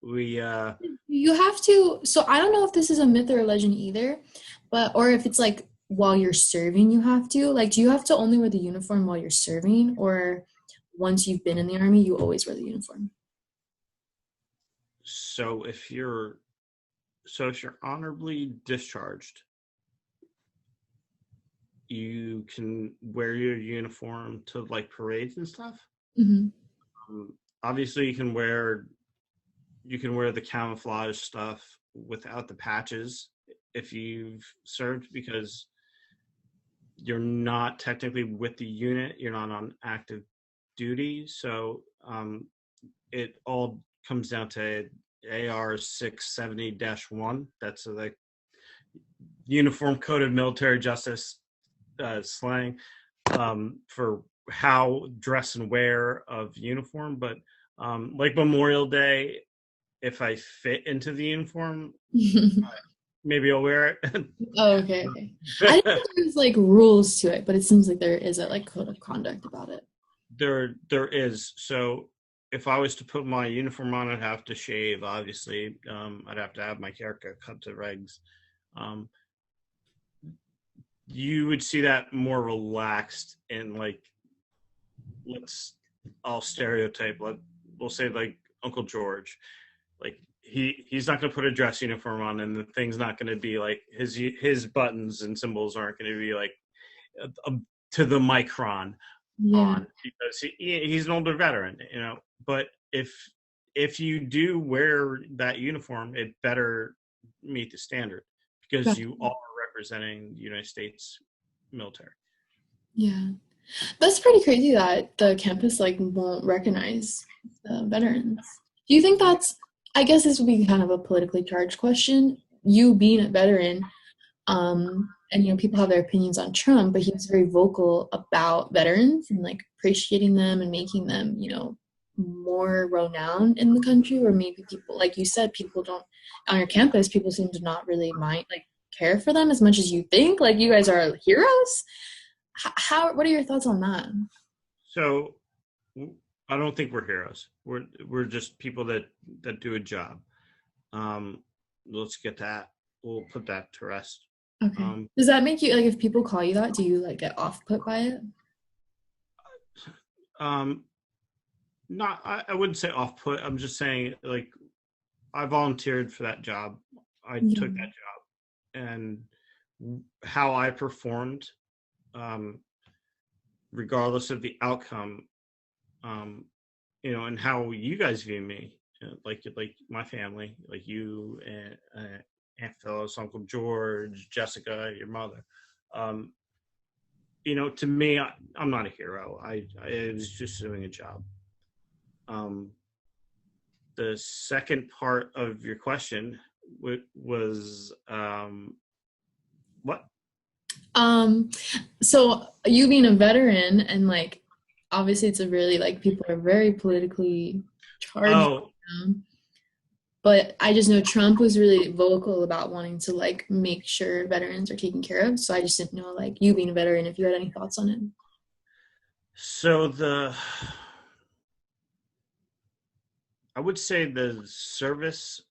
[SPEAKER 2] we
[SPEAKER 1] You have to, so I don't know if this is a myth or a legend either, but or if it's like while you're serving you have to. Like, do you have to only wear the uniform while you're serving, or once you've been in the army, you always wear the uniform?
[SPEAKER 2] so if you're honorably discharged, you can wear your uniform to like parades and stuff.
[SPEAKER 1] Hmm.
[SPEAKER 2] Um, Obviously, you can wear the camouflage stuff without the patches if you've served, because you're not technically with the unit. You're not on active duty, so it all comes down to AR 670-1. That's the Uniform Coded Military Justice slang for how dress and wear of uniform. But like Memorial Day, if I fit into the uniform, maybe I'll wear
[SPEAKER 1] Oh, okay, okay. I didn't
[SPEAKER 2] it.
[SPEAKER 1] know there was like rules to it, but it seems like there is a like code of conduct about it.
[SPEAKER 2] There is. So if I was to put my uniform on, I'd have to shave. Obviously, I'd have to have my haircut cut to regs. Um, you would see that more relaxed and like, let's I'll stereotype. We'll say like Uncle George. Like, he's not going to put a dress uniform on, and the thing's not going to be like his buttons and symbols aren't going to be like uh, to the micron
[SPEAKER 1] Yeah,
[SPEAKER 2] on, because he's an older veteran. But if you do wear that uniform, it better meet the standard, because
[SPEAKER 1] gotcha.
[SPEAKER 2] you are representing the United States military.
[SPEAKER 1] Yeah. That's pretty crazy that the campus like won't recognize the veterans. Do you think that's, I guess this would be kind of a politically charged question. You being a veteran, and people have their opinions on Trump, but he was very vocal about veterans and like appreciating them and making them, more renowned in the country, where maybe people, like you said, people don't on your campus, people seem to not really mind like care for them as much as you think. Like you guys are heroes. What are your thoughts on that?
[SPEAKER 2] So I don't think we're heroes. We're just people that do a job. Um, let's get that. We'll put that to rest.
[SPEAKER 1] Okay.
[SPEAKER 2] Um,
[SPEAKER 1] Does that make you like, if people call you that, do you like get off put by it?
[SPEAKER 2] um, not, I wouldn't say off put. I'm just saying, like, I volunteered for that job. I took
[SPEAKER 1] Yeah.
[SPEAKER 2] that job, and how I performed, um, regardless of the outcome, um, and how you guys view me, like my family, like you and Aunt Phyllis, Uncle George, Jessica, your mother. Um, to me, I'm not a hero. I was just doing a job. Um, the second part of your question was what?
[SPEAKER 1] Um, so you being a veteran and like obviously it's a really like people are very politically charged
[SPEAKER 2] Oh,
[SPEAKER 1] now, but I just know Trump was really vocal about wanting to like make sure veterans are taken care of. So I just didn't know like you being a veteran if you had any thoughts on it.
[SPEAKER 2] so I would say the service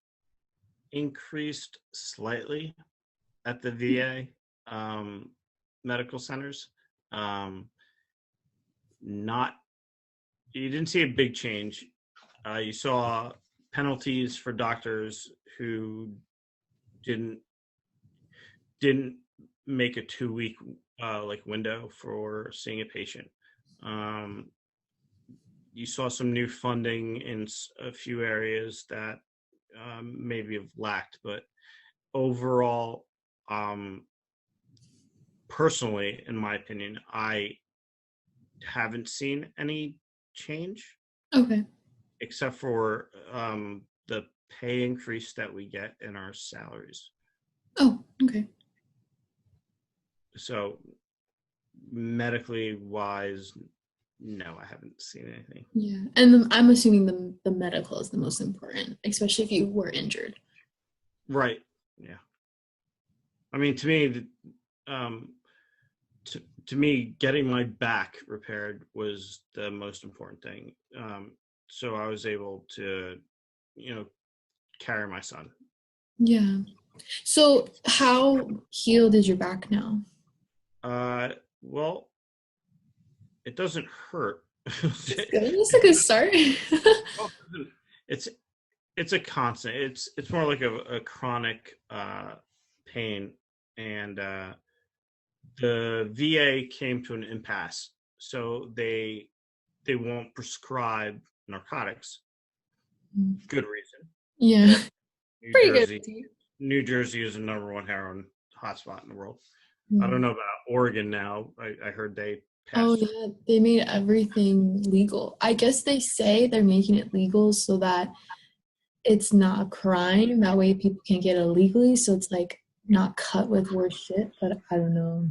[SPEAKER 2] increased slightly at the VA medical centers. Um, not You didn't see a big change. You saw penalties for doctors who didn't didn't make a 2 week like window for seeing a patient. Um, you saw some new funding in a few areas that maybe have lacked, but overall, um, personally, in my opinion, I haven't seen any change
[SPEAKER 1] Okay.
[SPEAKER 2] except for the pay increase that we get in our salaries.
[SPEAKER 1] Oh, okay.
[SPEAKER 2] So medically wise, no, I haven't seen anything.
[SPEAKER 1] Yeah. And I'm assuming the medical is the most important, especially if you were injured.
[SPEAKER 2] Right. Yeah. I mean, to me, um, to me, getting my back repaired was the most important thing. So I was able to, you know, carry my son.
[SPEAKER 1] Yeah. So how healed is your back now?
[SPEAKER 2] Well, it doesn't hurt.
[SPEAKER 1] That's good. That's a good start.
[SPEAKER 2] Well, it's it's a constant. It's more like a chronic pain, and the VA came to an impasse. So they won't prescribe narcotics. Good reason.
[SPEAKER 1] Yeah.
[SPEAKER 2] Yeah, New
[SPEAKER 1] Pretty good.
[SPEAKER 2] Jersey. New Jersey is the number one heroin hotspot in the world. I
[SPEAKER 1] Yeah.
[SPEAKER 2] don't know about Oregon now. I heard they
[SPEAKER 1] Oh
[SPEAKER 2] passed.
[SPEAKER 1] yeah, they made everything legal. I guess they say they're making it legal so that it's not a crime. That way people can get it illegally. So it's like not cut with worse shit. But I don't know.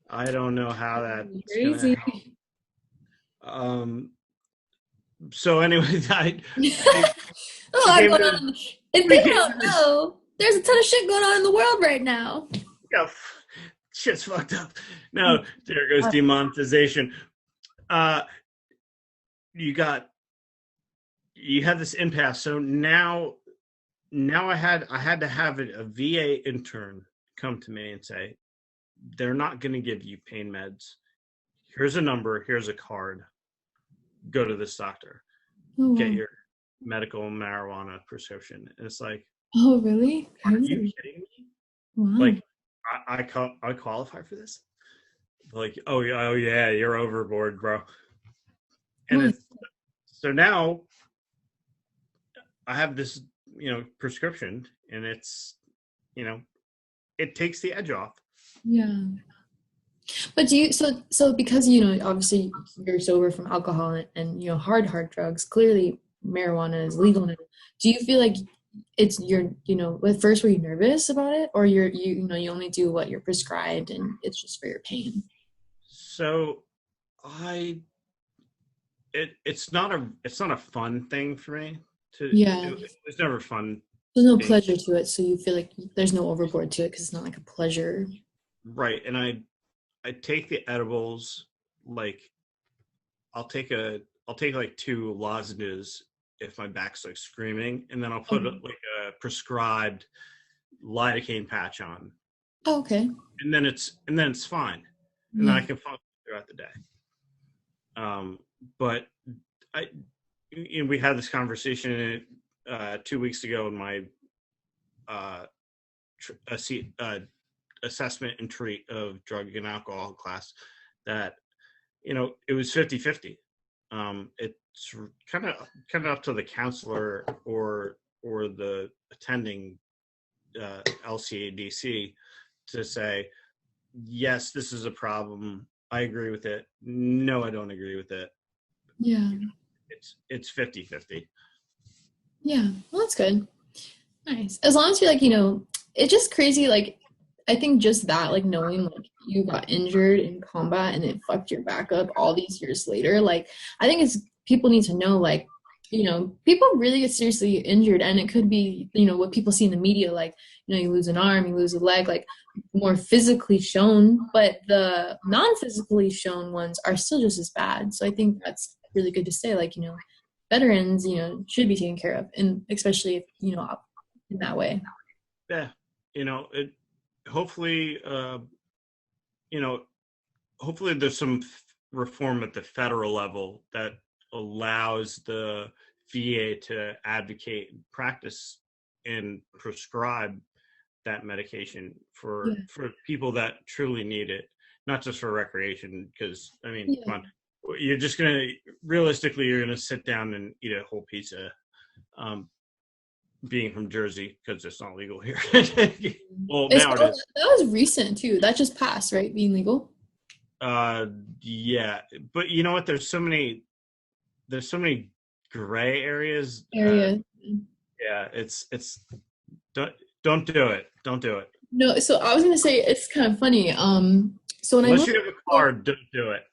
[SPEAKER 2] I don't know how that's gonna
[SPEAKER 1] Crazy.
[SPEAKER 2] help. Um. So anyway, I
[SPEAKER 1] A lot
[SPEAKER 2] became
[SPEAKER 1] going
[SPEAKER 2] the
[SPEAKER 1] on. If
[SPEAKER 2] became
[SPEAKER 1] people don't
[SPEAKER 2] this.
[SPEAKER 1] know, there's a ton of shit going on in the world right now.
[SPEAKER 2] Yeah, shit's fucked up. No, there goes demonetization. Uh, you got you had this impasse. So now I had to have a VA intern come to me and say, they're not going to give you pain meds. Here's a number. Here's a card. Go to this doctor.
[SPEAKER 1] Oh,
[SPEAKER 2] Get
[SPEAKER 1] wow.
[SPEAKER 2] your medical marijuana prescription. And it's like,
[SPEAKER 1] Oh, really?
[SPEAKER 2] are you
[SPEAKER 1] Crazy.
[SPEAKER 2] kidding me?
[SPEAKER 1] Wow.
[SPEAKER 2] Like, I qualify for this? Like, oh yeah, you're overboard, bro. And
[SPEAKER 1] Oh,
[SPEAKER 2] it's so now I have this, prescription, and it's, you know, it takes the edge off.
[SPEAKER 1] yeah. But do you so because obviously you're sober from alcohol and hard drugs, clearly marijuana is legal now. Do you feel like it's at first were you nervous about it or you only do what you're prescribed and it's just for your pain?
[SPEAKER 2] So I it's not a fun thing for me to
[SPEAKER 1] Yeah.
[SPEAKER 2] it's never fun
[SPEAKER 1] There's no
[SPEAKER 2] being
[SPEAKER 1] pleasure to it, so you feel like there's no overboard to it because it's not like a pleasure.
[SPEAKER 2] right. And I take the edibles, like I'll take like two lozenges if my back's like screaming, and then I'll put
[SPEAKER 1] Okay.
[SPEAKER 2] like a prescribed lidocaine patch on,
[SPEAKER 1] Oh, okay.
[SPEAKER 2] and then it's fine, and then I
[SPEAKER 1] Yeah.
[SPEAKER 2] can function throughout the day. But I we had this conversation 2 weeks ago in my assessment and treat of drug and alcohol class, that it was 50-50. It's kind of up to the counselor or the attending LCADC to say, yes, this is a problem, I agree with it, no, I don't agree with it.
[SPEAKER 1] Yeah.
[SPEAKER 2] It's 50-50.
[SPEAKER 1] Yeah, well, that's good. Nice. As long as you're like, it's just crazy. Like, I think just that, like, knowing like you got injured in combat and it fucked your back up all these years later. Like, I think people need to know, like, people really get seriously injured, and it could be, what people see in the media, like, you lose an arm, you lose a leg, like more physically shown, but the non-physically shown ones are still just as bad. So I think that's really good to say, like, veterans, should be taken care of, and especially if, in that way.
[SPEAKER 2] Yeah. Hopefully, hopefully there's some reform at the federal level that allows the VA to advocate, practice, and prescribe that medication for people that truly need it, not just for recreation. Because come on, you're just realistically, you're gonna sit down and eat a whole pizza. Being from Jersey, because it's not legal here. Well, now it is.
[SPEAKER 1] That was recent too. That just passed, right? Being legal.
[SPEAKER 2] Yeah, but you know what? There's so many gray areas.
[SPEAKER 1] Yeah,
[SPEAKER 2] it's don't do it. Don't do it.
[SPEAKER 1] No, so I was gonna say, it's kind of funny. So when
[SPEAKER 2] unless you have a car, don't do it.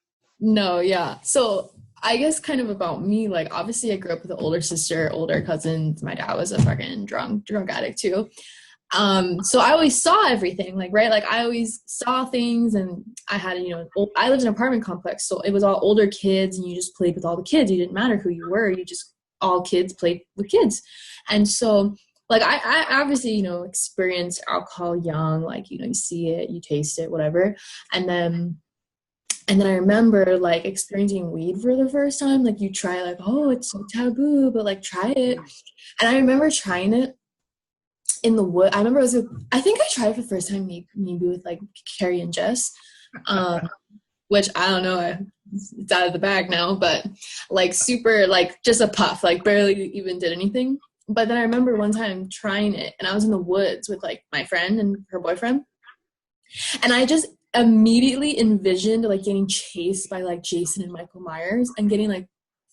[SPEAKER 2] No,
[SPEAKER 1] yeah. So I guess kind of about me, like, obviously I grew up with an older sister, older cousins. My dad was a fucking drug addict too. So I always saw everything, like, right? Like, I always saw things, and I had, I lived in an apartment complex, so it was all older kids, and you just played with all the kids. You didn't matter who you were. All kids played with kids. And so, like, I obviously, experienced alcohol young, like, you see it, you taste it, whatever. And then I remember, like, experiencing weed for the first time. Like, you try, like, oh, it's so taboo, but, like, try it. And I remember trying it in the wood. I remember I think I tried it for the first time maybe with, like, Carrie and Jess, which I don't know, it's out of the bag now, but, like, super, like, just a puff, like, barely even did anything. But then I remember one time trying it, and I was in the woods with, like, my friend and her boyfriend, and I just immediately envisioned, like, getting chased by, like, Jason and Michael Myers and getting, like,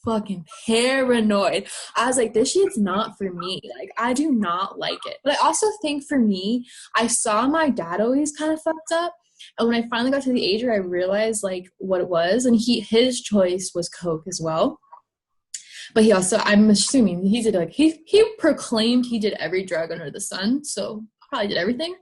[SPEAKER 1] fucking paranoid. I was like, this shit's not for me. Like, I do not like it. But I also think for me, I saw my dad always kind of fucked up, and when I finally got to the age where I realized, like, what it was, and his choice was coke as well. But he also, I'm assuming he did, like, he proclaimed he did every drug under the sun, so probably did everything.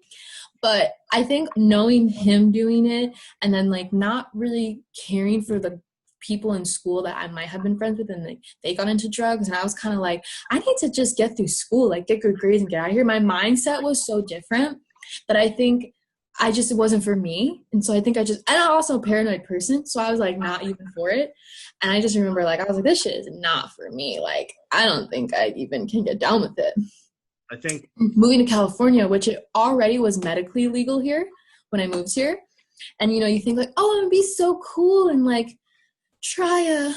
[SPEAKER 1] But I think knowing him doing it, and then, like, not really caring for the people in school that I might have been friends with, and, like, they got into drugs, and I was kind of like, I need to just get through school, like, get good grades and get out of here. My mindset was so different that I think it wasn't for me. And so I think and I'm also a paranoid person, so I was, like, not even for it. And I just remember, like, I was like, this shit is not for me. Like, I don't think I even can get down with it.
[SPEAKER 2] I think
[SPEAKER 1] moving to California, which it already was medically legal here when I moved here. And, you think, like, oh, I'm going to be so cool and, like, try a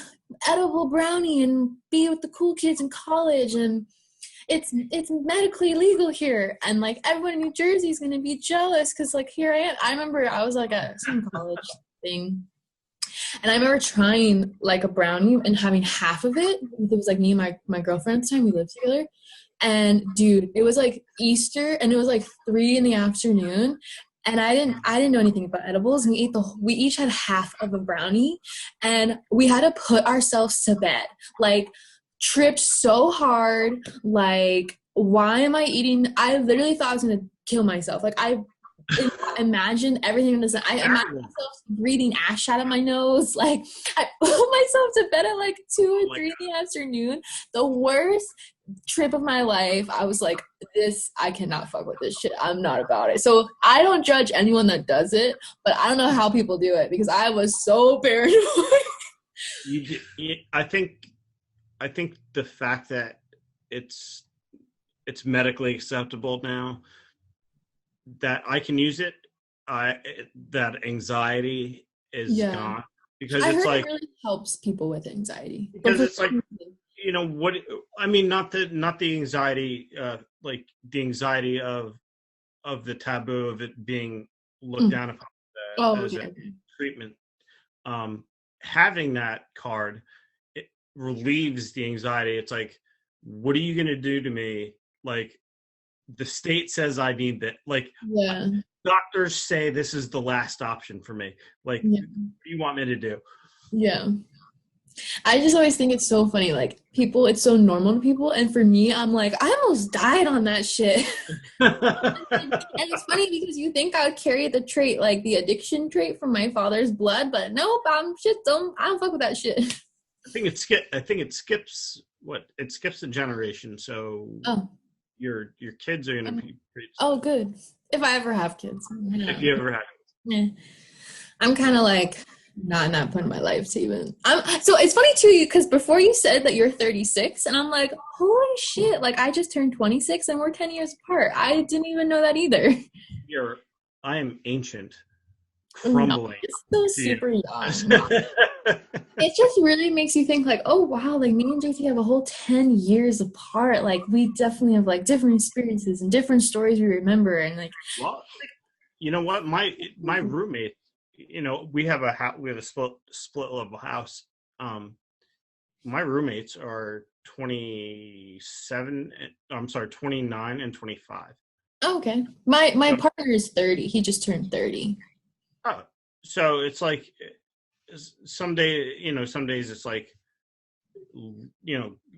[SPEAKER 1] edible brownie and be with the cool kids in college, and it's medically legal here, and, like, everyone in New Jersey is going to be jealous because, like, here I am. I remember I was, like, at some college thing, and I remember trying, like, a brownie and having half of it. It was, like, me and my girlfriend at the time. We lived together. And, dude, it was, like, Easter, and it was, like, 3 p.m, and I didn't know anything about edibles. And we each had half of a brownie, and we had to put ourselves to bed. Like, tripped so hard. Like, why am I eating? I literally thought I was gonna kill myself. Like, I imagined everything in the sun. I imagined myself breathing ash out of my nose. Like, I put myself to bed at, like, 2 or 3 p.m. The worst trip of my life. I was like, I cannot fuck with this shit. I'm not about it. So I don't judge anyone that does it, but I don't know how people do it, because I was so paranoid.
[SPEAKER 2] I think I think the fact that it's medically acceptable now, that I can use it, that anxiety is
[SPEAKER 1] Yeah.
[SPEAKER 2] gone, because
[SPEAKER 1] I
[SPEAKER 2] it's
[SPEAKER 1] heard it
[SPEAKER 2] like,
[SPEAKER 1] really helps people with anxiety. But
[SPEAKER 2] because
[SPEAKER 1] for
[SPEAKER 2] it's like, what I mean, not the anxiety, like the anxiety of the taboo of it being looked
[SPEAKER 1] mm.
[SPEAKER 2] down upon
[SPEAKER 1] Oh,
[SPEAKER 2] as
[SPEAKER 1] okay,
[SPEAKER 2] a
[SPEAKER 1] okay.
[SPEAKER 2] treatment. um, Having that card, it relieves the anxiety. It's like, what are you going to do to me? Like, the state says I need that. Like,
[SPEAKER 1] Yeah.
[SPEAKER 2] doctors say this is the last option for me. Like,
[SPEAKER 1] Yeah.
[SPEAKER 2] what do you want me to do?
[SPEAKER 1] Yeah. I just always think it's so funny. Like people, it's so normal to people. And for me, I'm like, I almost died on that shit. And it's funny because you think I would carry the trait, like the addiction trait from my father's blood, but nope, I don't fuck with that shit.
[SPEAKER 2] I think it skips what it skips a generation. So
[SPEAKER 1] Oh,
[SPEAKER 2] your kids are going to be pretty
[SPEAKER 1] oh,
[SPEAKER 2] stuff
[SPEAKER 1] good. If I ever have kids,
[SPEAKER 2] if you ever have.
[SPEAKER 1] yeah. I'm kind of like not putting my life to even. So it's funny too, because before you said that you're 36, and I'm like, holy shit! Like I just turned 26, and we're 10 years apart. I didn't even know that either.
[SPEAKER 2] I am ancient,
[SPEAKER 1] No,
[SPEAKER 2] crumbling
[SPEAKER 1] it's still
[SPEAKER 2] to
[SPEAKER 1] super young.
[SPEAKER 2] you.
[SPEAKER 1] It just really makes you think like, oh wow, like me and JT have a whole 10 years apart. Like we definitely have like different experiences and different stories we remember, and like,
[SPEAKER 2] Well, you know what? My roommate, we have a split level house. Um, my roommates are 27. I'm sorry, 29 and 25.
[SPEAKER 1] oh, okay, my
[SPEAKER 2] So,
[SPEAKER 1] partner is 30. He just turned 30.
[SPEAKER 2] oh, so it's like, some days it's like,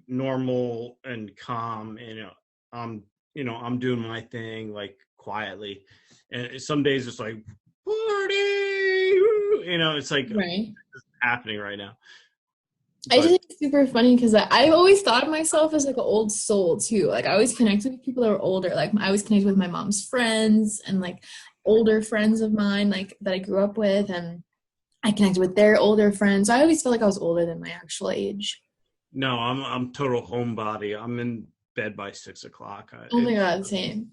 [SPEAKER 2] normal and calm, and I'm I'm doing my thing like quietly, and some days it's like party, it's like
[SPEAKER 1] Right.
[SPEAKER 2] happening right now.
[SPEAKER 1] I just
[SPEAKER 2] But
[SPEAKER 1] think it's super funny because I've always thought of myself as like an old soul too. Like I always connected with people that were older. Like I always connected with my mom's friends and like older friends of mine, like that I grew up with, and I connected with their older friends. So I always felt like I was older than my actual age.
[SPEAKER 2] no, I'm total homebody. I'm in bed by 6 o'clock.
[SPEAKER 1] Oh my god, same.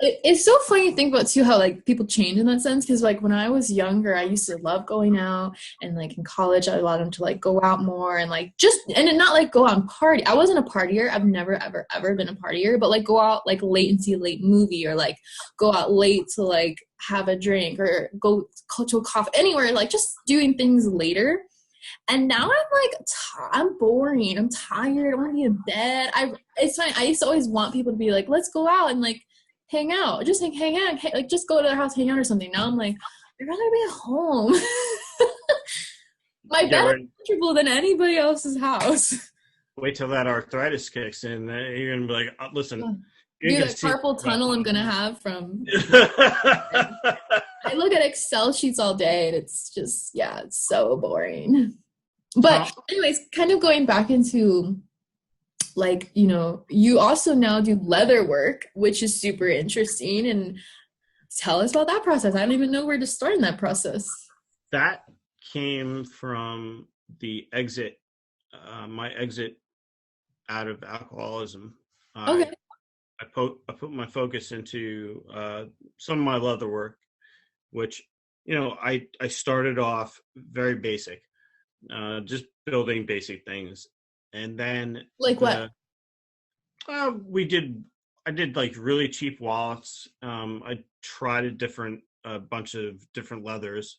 [SPEAKER 1] It's so funny to think about too how like people change in that sense because like when I was younger I used to love going out, and like in college I allowed them to like go out more and like just and then not like go out and party. I wasn't a partier. I've never ever been a partier, but like go out like late and see a late movie, or like go out late to like have a drink, or go to a coffee anywhere, like just doing things later. And now I'm like, I'm boring. I'm tired. I want to be in bed. It's fine. I used to always want people to be like, let's go out and like hang out. Just like hang out. Like just go to their house, hang out or something. Now I'm like, I'd rather be at home. My
[SPEAKER 2] Yeah,
[SPEAKER 1] bed is
[SPEAKER 2] right.
[SPEAKER 1] comfortable than anybody else's house.
[SPEAKER 2] Wait till that arthritis kicks in. You're gonna be like, listen, you're
[SPEAKER 1] Dude,
[SPEAKER 2] gonna
[SPEAKER 1] that
[SPEAKER 2] see.
[SPEAKER 1] carpal tunnel I'm gonna have from. I look at Excel sheets all day, and it's just it's so boring. But anyways, kind of going back into like, you also now do leather work, which is super interesting. And tell us about that process. I don't even know where to start in that process.
[SPEAKER 2] That came from my exit out of alcoholism.
[SPEAKER 1] Okay.
[SPEAKER 2] I put my focus into some of my leather work, which I started off very basic, just building basic things, and then
[SPEAKER 1] Like what?
[SPEAKER 2] we did. I did like really cheap wallets. I tried a bunch of different leathers.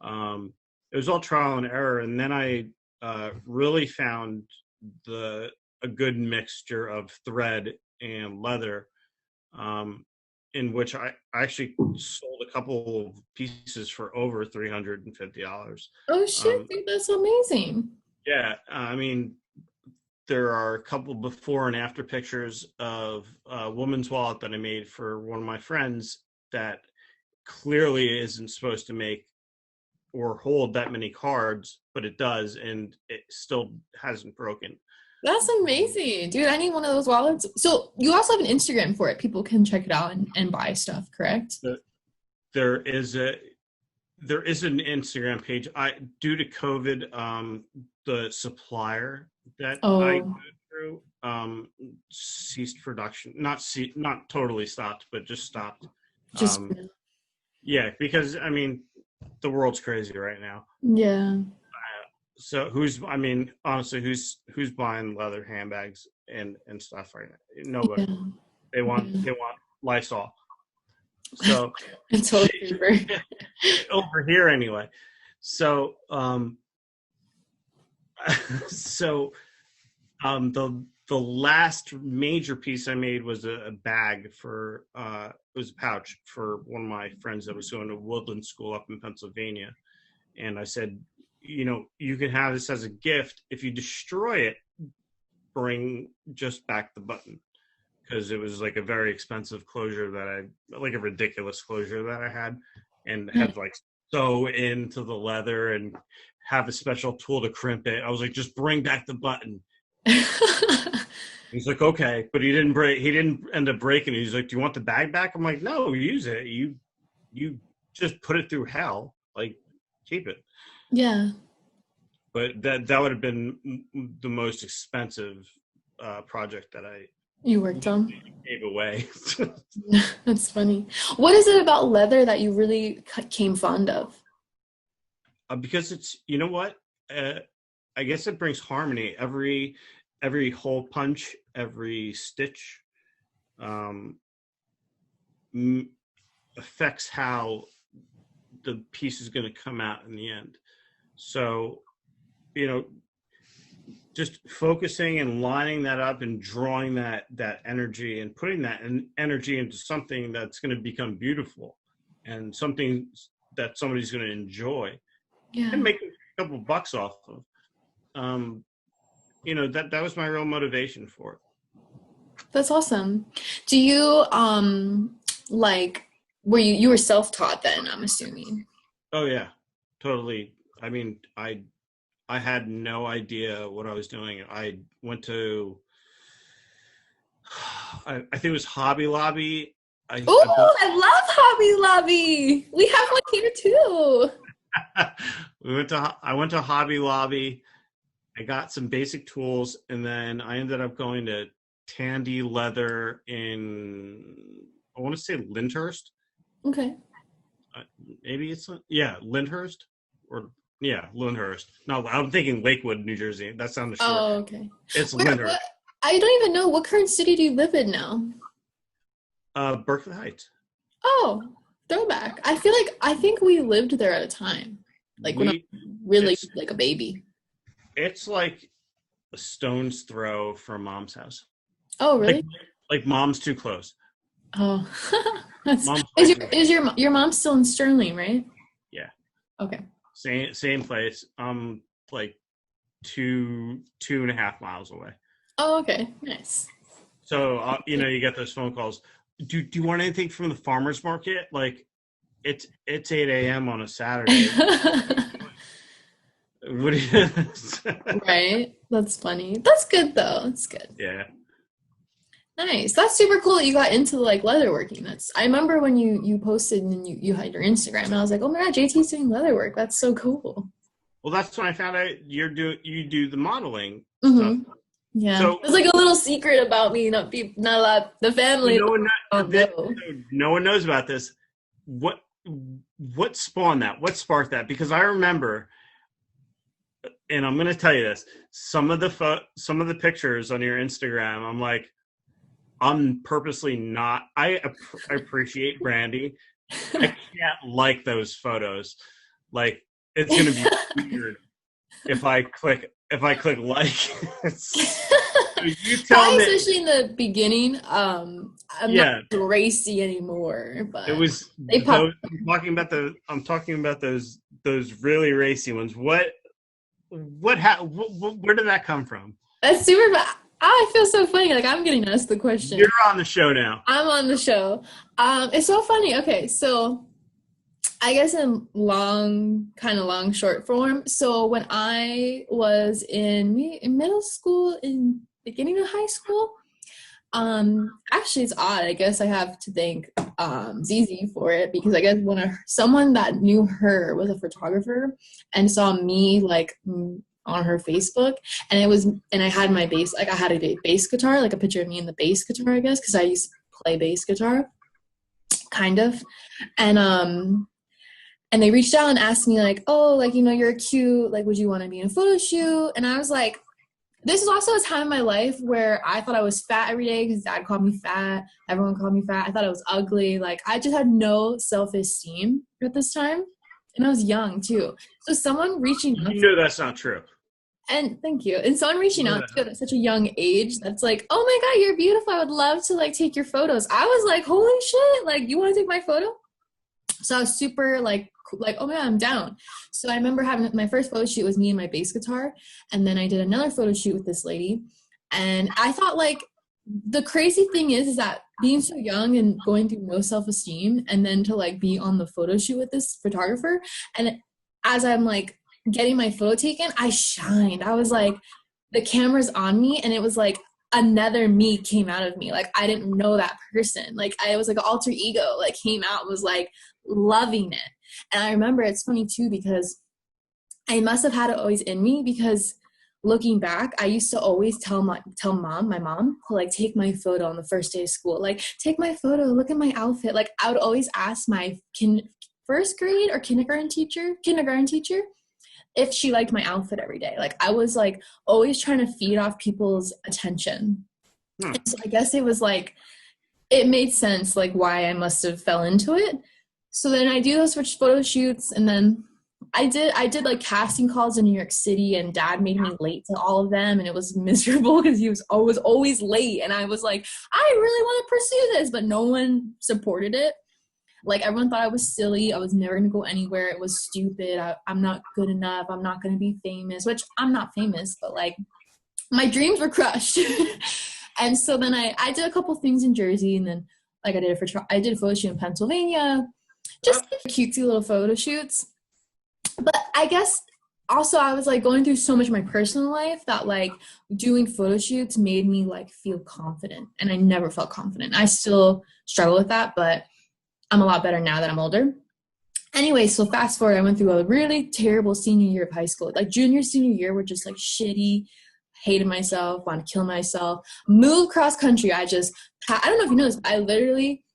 [SPEAKER 2] It was all trial and error, and then I really found a good mixture of thread and leather, in which I actually sold a couple of pieces for over $350.
[SPEAKER 1] Oh shit, dude, that's amazing.
[SPEAKER 2] Yeah, I mean, there are a couple before and after pictures of a woman's wallet that I made for one of my friends that clearly isn't supposed to make or hold that many cards, but it does, and it still hasn't broken.
[SPEAKER 1] That's amazing, dude. I need one of those wallets. So you also have an Instagram for it. People can check it out and buy stuff, correct?
[SPEAKER 2] There is There is an Instagram page. Due to COVID, the supplier that I go
[SPEAKER 1] Oh,
[SPEAKER 2] through ceased production. Not totally stopped, but just stopped.
[SPEAKER 1] just
[SPEAKER 2] Um, yeah, because I mean, the world's crazy right now.
[SPEAKER 1] yeah,
[SPEAKER 2] So I mean, honestly, who's buying leather handbags and stuff right now? Nobody.
[SPEAKER 1] yeah,
[SPEAKER 2] They
[SPEAKER 1] yeah.
[SPEAKER 2] want Lysol. So
[SPEAKER 1] It's toilet paper.
[SPEAKER 2] over here anyway. So so the last major piece I made was a bag for it was a pouch for one of my friends that was going to Woodland School up in Pennsylvania. And I said, you can have this as a gift. If you destroy it, bring just back the button, because it was like a very expensive closure like a ridiculous closure that I had, and had like sew into the leather and have a special tool to crimp it. I was like, just bring back the button. He's like, okay, but he didn't end up breaking it. He's like, do you want the bag back? I'm like, no, use it. You just put it through hell. Like, keep it.
[SPEAKER 1] Yeah.
[SPEAKER 2] But that would have been the most expensive project that I
[SPEAKER 1] You worked on?
[SPEAKER 2] gave away.
[SPEAKER 1] That's funny. What is it about leather that you really came fond of?
[SPEAKER 2] Because it's, you know what? I guess it brings harmony. Every hole punch, every stitch, um, affects how the piece is going to come out in the end. So, just focusing and lining that up and drawing that energy and putting that energy into something that's going to become beautiful and something that somebody's going to enjoy and
[SPEAKER 1] Yeah.
[SPEAKER 2] make a couple bucks off of. That was my real motivation for it.
[SPEAKER 1] That's awesome. Do you like you were self-taught then, I'm assuming?
[SPEAKER 2] Oh yeah, totally. I mean, I had no idea what I was doing. I went to I think it was Hobby Lobby. I bought
[SPEAKER 1] Oh, I love Hobby Lobby. We have one here too.
[SPEAKER 2] I went to Hobby Lobby. I got some basic tools, and then I ended up going to Tandy Leather in, I want to say, Lyndhurst.
[SPEAKER 1] Okay.
[SPEAKER 2] Maybe it's Lyndhurst, or Lyndhurst. No, I'm thinking Lakewood, New Jersey. That's on the shore.
[SPEAKER 1] Oh, okay.
[SPEAKER 2] It's
[SPEAKER 1] Where,
[SPEAKER 2] Lyndhurst.
[SPEAKER 1] what, I don't even know what current city do you live in now?
[SPEAKER 2] Berkeley Heights.
[SPEAKER 1] Oh, throwback. I think we lived there at a time. Like when I was really
[SPEAKER 2] It's
[SPEAKER 1] like a baby.
[SPEAKER 2] it's like a stone's throw from Mom's house.
[SPEAKER 1] Oh,
[SPEAKER 2] Like
[SPEAKER 1] really?
[SPEAKER 2] Mom's too close.
[SPEAKER 1] Oh. That's,
[SPEAKER 2] Mom's
[SPEAKER 1] is your mom still in Sterling, right?
[SPEAKER 2] yeah.
[SPEAKER 1] Okay.
[SPEAKER 2] Same place. Like 2.5 miles away.
[SPEAKER 1] Oh, okay. Nice.
[SPEAKER 2] So you get those phone calls. Do you want anything from the farmers market? Like, it's 8 a.m. on a Saturday. What do you?
[SPEAKER 1] Right. That's funny. That's good though. That's good.
[SPEAKER 2] Yeah.
[SPEAKER 1] Nice. That's super cool that you got into like leatherworking. I remember when you posted and then you had your Instagram and I was like, oh my God, JT's doing leatherwork. That's so cool.
[SPEAKER 2] Well, that's when I found out you do the modeling
[SPEAKER 1] Mm-hmm.
[SPEAKER 2] stuff.
[SPEAKER 1] Yeah.
[SPEAKER 2] So
[SPEAKER 1] It's like a little secret about me, not a lot, the family.
[SPEAKER 2] no one
[SPEAKER 1] Don't know.
[SPEAKER 2] no one knows about this. What spawned that? What sparked that? Because I remember, and I'm going to tell you this, some of the pictures on your Instagram, I'm like, I'm purposely not. I appreciate Brandy. I can't like those photos. Like, it's going to be weird if I click like. You tell
[SPEAKER 1] Probably
[SPEAKER 2] me.
[SPEAKER 1] especially in the beginning. I'm not racy anymore, but
[SPEAKER 2] It was.
[SPEAKER 1] they pop.
[SPEAKER 2] I'm talking about those really racy ones. Where did that come from?
[SPEAKER 1] That's super. I feel so funny. Like I'm getting asked the question.
[SPEAKER 2] You're on the show now.
[SPEAKER 1] I'm on the show. It's so funny. Okay, so I guess in long short form. So when I was in middle school, in beginning of high school, actually it's odd. I guess I have to thank ZZ for it, because I guess someone that knew her was a photographer and saw me like on her Facebook, and I had my bass, like I had a bass guitar, like a picture of me in the bass guitar, I guess, because I used to play bass guitar, kind of, and they reached out and asked me like, oh, like, you know, you're cute, like, would you want to be in a photo shoot? And I was like, this is also a time in my life where I thought I was fat every day because dad called me fat. Everyone called me fat. I thought I was ugly. Like, I just had no self-esteem at this time. And I was young, too. So someone reaching out.
[SPEAKER 2] You know that's not true.
[SPEAKER 1] And thank you. And someone reaching out to you at such a young age, that's like, oh, my God, you're beautiful. I would love to, like, take your photos. I was like, holy shit. Like, you want to take my photo? So I was super, like, oh, man, I'm down. So I remember having my first photo shoot was me and my bass guitar. And then I did another photo shoot with this lady. And I thought, like, the crazy thing is that being so young and going through no self-esteem, and then to, like, be on the photo shoot with this photographer. And as I'm, like, getting my photo taken, I shined. I was like, the camera's on me. And it was like another me came out of me. Like, I didn't know that person. Like, I was like an alter ego, like, came out, was like loving it. And I remember, it's funny too, because I must have had it always in me, because looking back, I used to always tell my mom, to like take my photo on the first day of school, like, take my photo, look at my outfit. Like, I would always ask my first grade or kindergarten teacher if she liked my outfit every day. Like, I was like always trying to feed off people's attention. And so I guess it was like, it made sense, like, why I must have fell into it. So then I do those photo shoots, and then I did like casting calls in New York City, and dad made me late to all of them, and it was miserable because he was always late, and I was like, I really want to pursue this, but no one supported it. Like, everyone thought I was silly. I was never going to go anywhere. It was stupid. I'm not good enough. I'm not going to be famous, which I'm not famous, but like, my dreams were crushed. And so then I did a couple things in Jersey, and then like I did a photo shoot in Pennsylvania, just cutesy little photo shoots. But I guess also I was like going through so much of my personal life that like doing photo shoots made me like feel confident, and I never felt confident. I still struggle with that, but I'm a lot better now that I'm older. Anyway, so fast forward, I went through a really terrible senior year of high school. Like, junior, senior year were just like shitty, hated myself, wanted to kill myself, moved cross country. I don't know if you know this, but I literally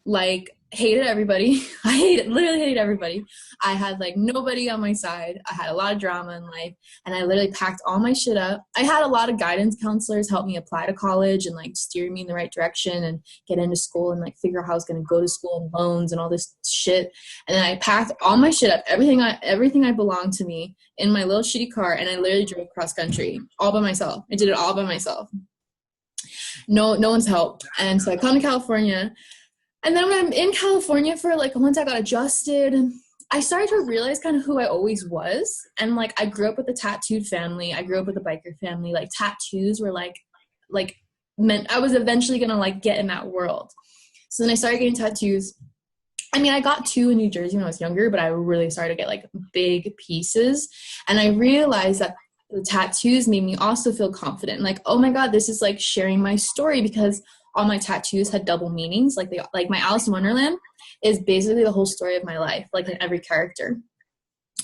[SPEAKER 1] like hated everybody. Literally hated everybody. I had like nobody on my side. I had a lot of drama in life, and I literally packed all my shit up. I had a lot of guidance counselors help me apply to college and like steer me in the right direction and get into school and like figure out how I was going to go to school and loans and all this shit. And then I packed all my shit up, everything I belonged to me, in my little shitty car, and I literally drove cross country all by myself. I did it all by myself. No one's help. And so I come to California. And then when I'm in California for like once I got adjusted, I started to realize kind of who I always was. And like, I grew up with a tattooed family. I grew up with a biker family. Like, tattoos were like meant I was eventually going to like get in that world. So then I started getting tattoos. I mean, I got 2 in New Jersey when I was younger, but I really started to get like big pieces. And I realized that the tattoos made me also feel confident. Like, oh my God, this is like sharing my story, because all my tattoos had double meanings. Like my Alice in Wonderland is basically the whole story of my life, like in every character.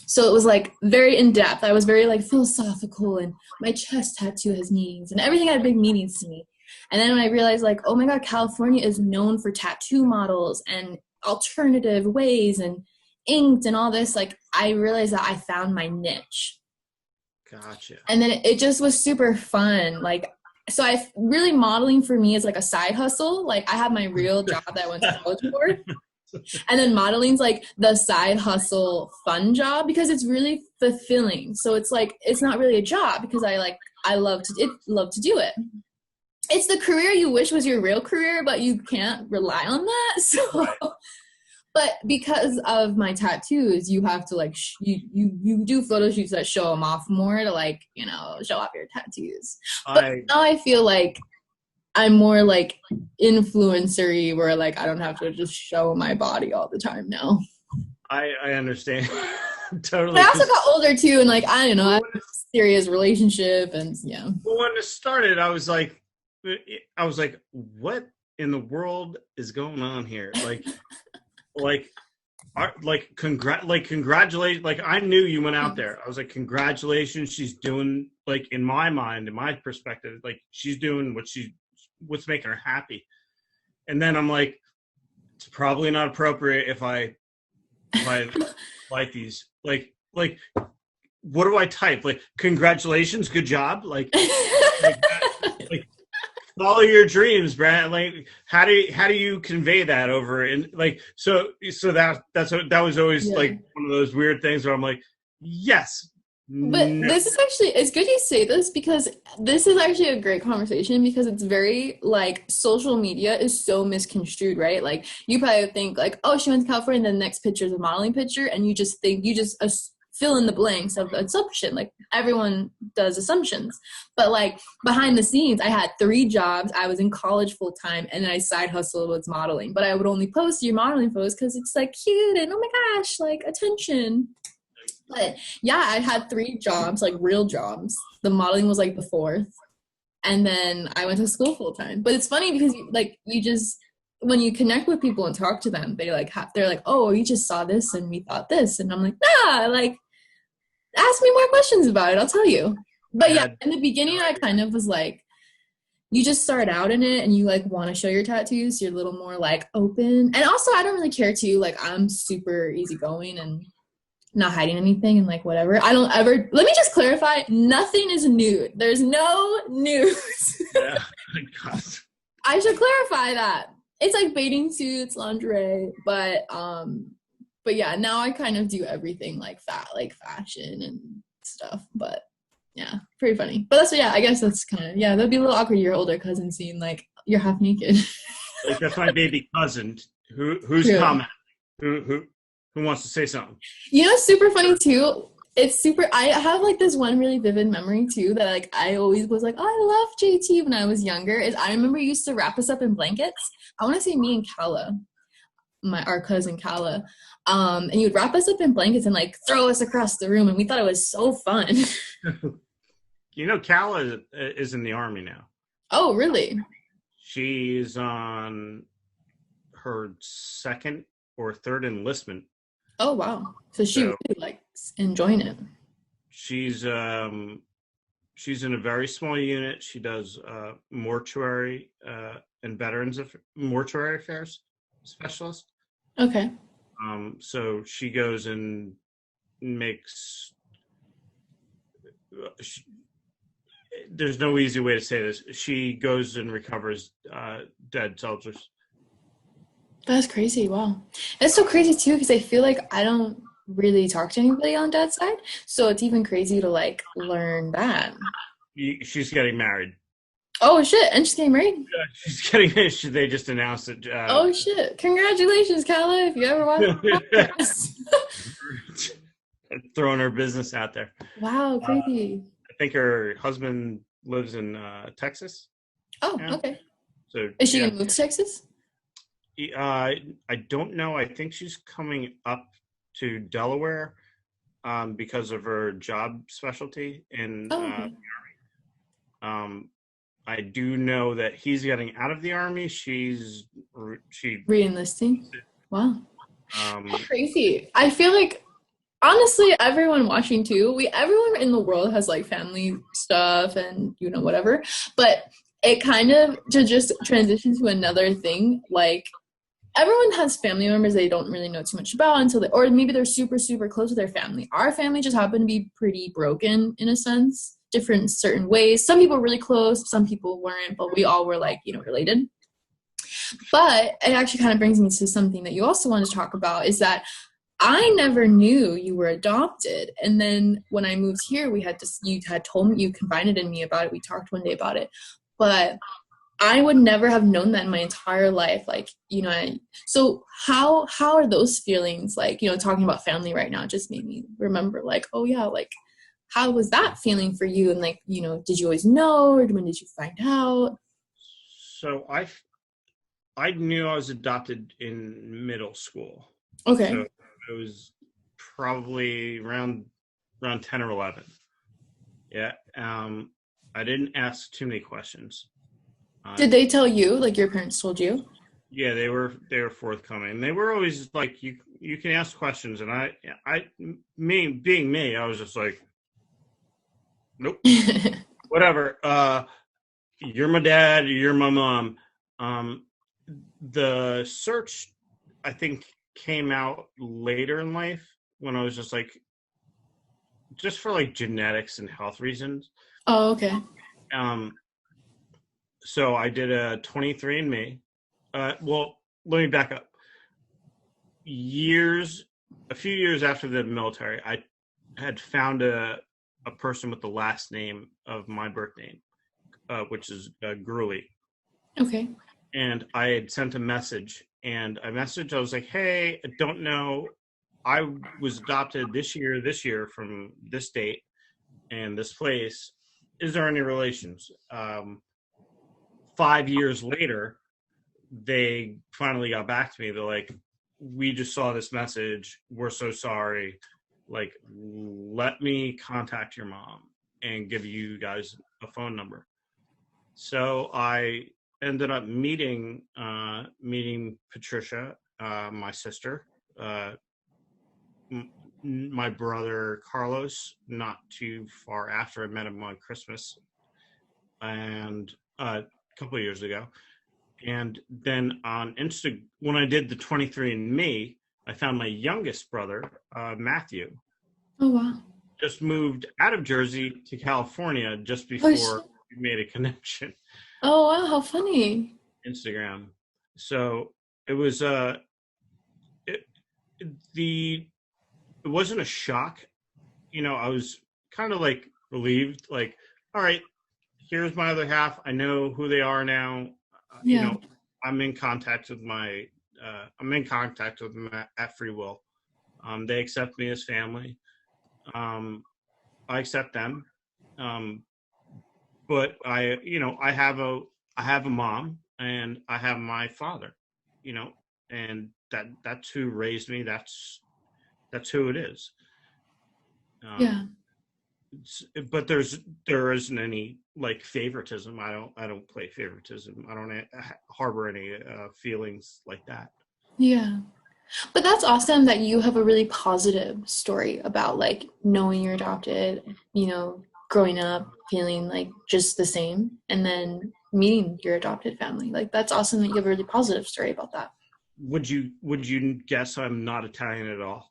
[SPEAKER 1] So it was like very in depth. I was very like philosophical, and my chest tattoo has meanings, and everything had big meanings to me. And then when I realized like, oh my God, California is known for tattoo models and alternative ways and inked and all this, like, I realized that I found my niche.
[SPEAKER 2] Gotcha.
[SPEAKER 1] And then it just was super fun. Like, so I really, modeling for me is like a side hustle. Like, I have my real job that I went to college for. And then modeling's like the side hustle fun job, because it's really fulfilling. So it's like, it's not really a job, because I love to do it. It's the career you wish was your real career, but you can't rely on that. So, but because of my tattoos, you have to like, you do photo shoots that show them off more to like, you know, show off your tattoos. But now I feel like I'm more like influencer-y, where like I don't have to just show my body all the time now.
[SPEAKER 2] I understand. Totally.
[SPEAKER 1] But I also got older too, and like, I don't know, I have a serious relationship, and yeah.
[SPEAKER 2] Well, when it started, I was like, what in the world is going on here? Like, congratulations. Like, I knew you went out there. I was like, congratulations. She's doing, like, in my mind, in my perspective, like, she's doing what's making her happy. And then I'm like, it's probably not appropriate if I like these. Like, what do I type? Like, congratulations, good job. Like follow your dreams, Brad. Like, how do you convey that over? And like, so that was always like one of those weird things where I'm like, yes.
[SPEAKER 1] But this is actually, it's good you say this, because this is actually a great conversation, because it's very, like, social media is so misconstrued, right? Like, you probably think like, oh, she went to California, and then the next picture is a modeling picture, and you just fill in the blanks of assumption. Like, everyone does assumptions. But like, behind the scenes, I had 3 jobs. I was in college full time, and then I side hustled with modeling. But I would only post your modeling photos because it's like cute and oh my gosh, like, attention. But yeah, I had 3 jobs, like real jobs. The modeling was like the 4th. And then I went to school full time. But it's funny because you just, when you connect with people and talk to them, they're like, oh, you just saw this and we thought this. And I'm like, nah, like, ask me more questions about it. I'll tell you. But yeah, in the beginning, I kind of was like, you just start out in it and you like want to show your tattoos. So you're a little more like open. And also, I don't really care too. Like, I'm super easygoing and not hiding anything and like whatever. I don't ever, let me just clarify, nothing is nude. There's no nudes.
[SPEAKER 2] Yeah. God.
[SPEAKER 1] I should clarify that. It's like bathing suits, lingerie, but yeah, now I kind of do everything like that, like fashion and stuff. But yeah, pretty funny. But I guess that's kind of, that'd be a little awkward, your older cousin seeing like you're half naked.
[SPEAKER 2] Like, that's my baby cousin. Who's commenting? Who wants to say something?
[SPEAKER 1] You know, super funny too. I have like this one really vivid memory too that like I always was like, oh, I love JT when I was younger. Is I remember he used to wrap us up in blankets. I want to say me and Kala, our cousin Kala, and he would wrap us up in blankets and like throw us across the room, and we thought it was so fun.
[SPEAKER 2] You know, Kala is in the Army now.
[SPEAKER 1] Oh, really?
[SPEAKER 2] She's on her 2nd or 3rd enlistment.
[SPEAKER 1] Oh, wow. So she really likes enjoying it.
[SPEAKER 2] She's in a very small unit. She does mortuary and veterans mortuary affairs specialist.
[SPEAKER 1] Okay.
[SPEAKER 2] So she goes and makes. There's no easy way to say this. She goes and recovers dead soldiers.
[SPEAKER 1] That's crazy. Wow. It's so crazy too, because I feel like I don't really talk to anybody on Dad's side. So it's even crazy to like learn that.
[SPEAKER 2] She's getting married.
[SPEAKER 1] Oh shit. And she's getting married?
[SPEAKER 2] Yeah, she's getting married. They just announced it.
[SPEAKER 1] Oh shit. Congratulations, Kala, if you ever watch
[SPEAKER 2] Throwing her business out there.
[SPEAKER 1] Wow, crazy.
[SPEAKER 2] I think her husband lives in Texas.
[SPEAKER 1] Oh, okay.
[SPEAKER 2] So
[SPEAKER 1] is she gonna move to Texas?
[SPEAKER 2] I don't know. I think she's coming up to Delaware because of her job specialty in the Army. I do know that he's getting out of the Army. She
[SPEAKER 1] re-enlisting. Wow. Crazy. I feel like honestly, everyone watching too, everyone in the world has like family stuff and whatever. But it kind of to just transition to another thing, like everyone has family members they don't really know too much about or maybe they're super, super close to their family. Our family just happened to be pretty broken in a sense, different certain ways. Some people were really close, some people weren't, but we all were like, related. But it actually kind of brings me to something that you also wanted to talk about, is that I never knew you were adopted. And then when I moved here, you had told me, you confided in me about it. We talked one day about it, but I would never have known that in my entire life. Like, so how are those feelings? Like, talking about family right now just made me remember like, oh yeah, like how was that feeling for you? And like, did you always know, or when did you find out?
[SPEAKER 2] So I knew I was adopted in middle school.
[SPEAKER 1] Okay.
[SPEAKER 2] So it was probably around 10 or 11. Yeah. I didn't ask too many questions.
[SPEAKER 1] Did they tell you, like your parents told you?
[SPEAKER 2] Yeah, they were forthcoming. They were always like, you can ask questions, and me being me, I was just like, nope, whatever. You're my dad, you're my mom. Um, the search, I think, came out later in life when I was just like, just for like genetics and health reasons.
[SPEAKER 1] Oh, okay.
[SPEAKER 2] Um, so I did a 23andMe. Well, let me back up. A few years after the military, I had found a person with the last name of my birth name, which is Gurley.
[SPEAKER 1] Okay.
[SPEAKER 2] And I had sent a message, and I was like, hey, I don't know. I was adopted this year from this date and this place. Is there any relations? 5 years later, they finally got back to me. They're like, we just saw this message. We're so sorry. Like, let me contact your mom and give you guys a phone number. So I ended up meeting Patricia, my sister, uh, my brother Carlos, not too far after. I met him on Christmas, and a couple of years ago. And then on Insta, when I did the 23andMe, I found my youngest brother, Matthew,
[SPEAKER 1] Oh, wow.
[SPEAKER 2] just moved out of Jersey to California just
[SPEAKER 1] Oh,
[SPEAKER 2] before we made a connection.
[SPEAKER 1] oh, wow. How funny.
[SPEAKER 2] Instagram. So it was it, the it wasn't a shock. I was kind of like relieved, like, all right, here's my other half. I know who they are now. You
[SPEAKER 1] Yeah.
[SPEAKER 2] know, I'm in contact with I'm in contact with them at free will. They accept me as family. I accept them. Um, but I have a mom and I have my father, and that's who raised me. That's who it is.
[SPEAKER 1] Yeah.
[SPEAKER 2] Um, but there isn't any like favoritism. I don't play favoritism. I don't harbor any feelings like that.
[SPEAKER 1] Yeah. But that's awesome that you have a really positive story about like knowing you're adopted, growing up feeling like just the same and then meeting your adopted family. Like that's awesome that you have a really positive story about that.
[SPEAKER 2] Would you guess I'm not Italian at all?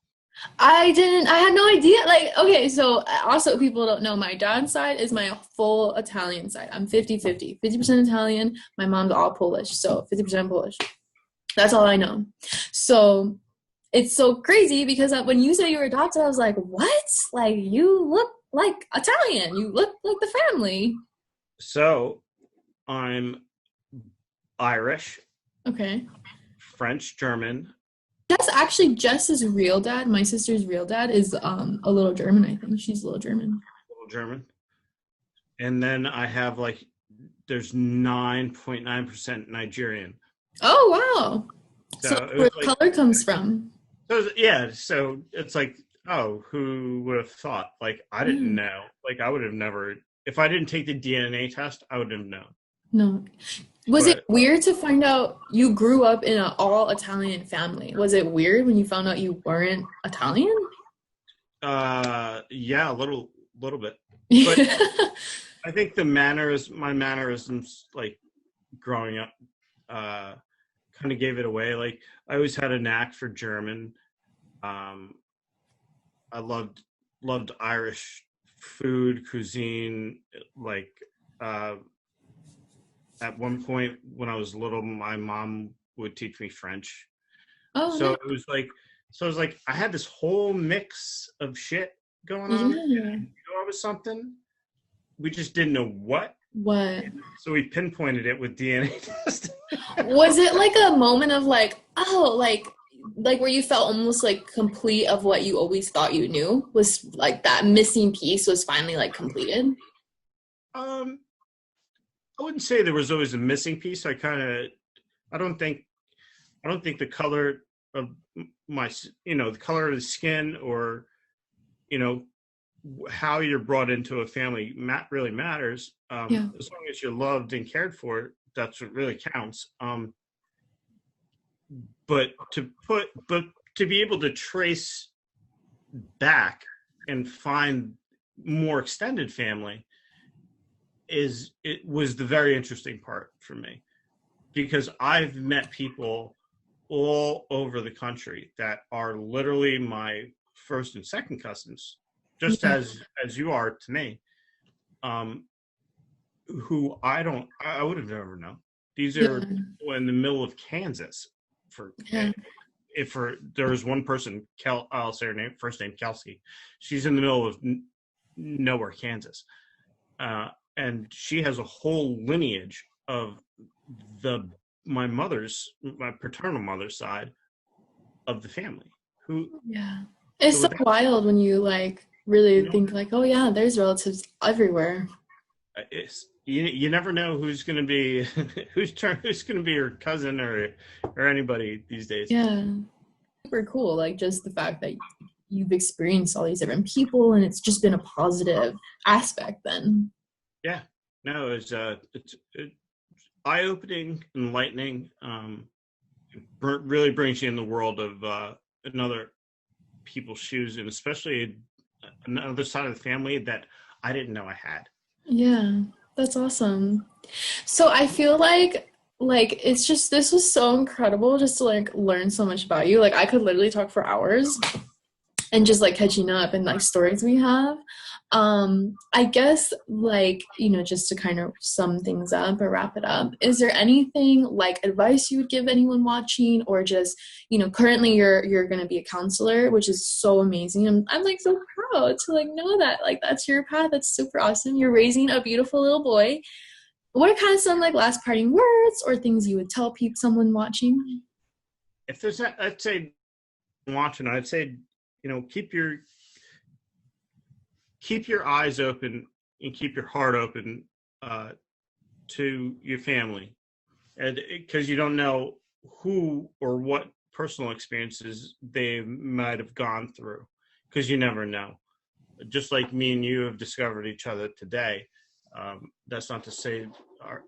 [SPEAKER 1] I had no idea. Like, okay, so also people don't know my dad's side is my full Italian side. I'm 50-50, 50% Italian. My mom's all Polish, so 50% Polish. That's all I know. So it's so crazy because when you say you're adopted, I was like, what? Like, you look like Italian. You look like the family.
[SPEAKER 2] So I'm Irish,
[SPEAKER 1] Okay.
[SPEAKER 2] French, German,
[SPEAKER 1] That's actually Jess's real dad. My sister's real dad is a little German, I think. She's a little German.
[SPEAKER 2] little German, and then I have like there's 9.9% Nigerian.
[SPEAKER 1] Oh, wow. So
[SPEAKER 2] So
[SPEAKER 1] that's
[SPEAKER 2] it
[SPEAKER 1] where
[SPEAKER 2] was
[SPEAKER 1] the
[SPEAKER 2] like,
[SPEAKER 1] color comes from.
[SPEAKER 2] yeah. So it's like, oh, who would have thought? Like, I didn't
[SPEAKER 1] Yeah.
[SPEAKER 2] know. Like, I would have never, if I didn't take the DNA test, I would have known.
[SPEAKER 1] No. Was it
[SPEAKER 2] But
[SPEAKER 1] weird to find out you grew up in an all Italian family? Was it weird when you found out you weren't Italian?
[SPEAKER 2] yeah, a little bit. But I think my mannerisms, like growing up, uh, kind of gave it away. Like, I always had a knack for German. Um, I loved Irish food, cuisine. Like, uh, at one point when I was little, my mom would teach me French.
[SPEAKER 1] Oh,
[SPEAKER 2] So
[SPEAKER 1] no.
[SPEAKER 2] it was like I had this whole mix of shit going on. And
[SPEAKER 1] Yeah.
[SPEAKER 2] I knew I was something. We just didn't know what.
[SPEAKER 1] What?
[SPEAKER 2] So we pinpointed it with DNA test.
[SPEAKER 1] Was it like a moment of like, oh, like where you felt almost like complete of what you always thought you knew? Was like that missing piece was finally like completed?
[SPEAKER 2] um, I wouldn't say there was always a missing piece. I don't think I don't think the color of the color of the skin, or you know how you're brought into a family really matters.
[SPEAKER 1] Yeah.
[SPEAKER 2] As long as you're loved and cared for, that's what really counts. But to be able to trace back and find more extended family was the very interesting part for me, because I've met people all over the country that are literally my first and second cousins, just as you are to me, who I would have never known. These are people in the middle of Kansas. If there was one person, I'll say her name, first name Kelsey. She's in the middle of nowhere, Kansas, and she has a whole lineage of my paternal mother's side of the family.
[SPEAKER 1] It's so wild when you like really think like, oh yeah, there's relatives everywhere.
[SPEAKER 2] You never know who's going to be who's going to be your cousin or anybody these days.
[SPEAKER 1] Yeah, super cool. Like just the fact that you've experienced all these different people, and it's just been a positive aspect. Then.
[SPEAKER 2] Yeah, no, it's eye-opening, enlightening. Really brings you in the world of another people's shoes, and especially another side of the family that I didn't know I had.
[SPEAKER 1] Yeah, that's awesome. So I feel like it's just, this was so incredible just to like learn so much about you. Like I could literally talk for hours and just like catching up and like stories we have. I guess like, you know, just to kind of sum things up or wrap it up, is there anything like advice you would give anyone watching, or just, you know, currently you're going to be a counselor, which is so amazing. I'm like so proud to like know that like that's your path. That's super awesome. You're raising a beautiful little boy. What are kind of some like last parting words or things you would tell someone watching?
[SPEAKER 2] If there's I'd say watching, I'd say, you know, keep your eyes open and keep your heart open to your family, and because you don't know who or what personal experiences they might have gone through, because you never know. Just like me and you have discovered each other today, that's not to say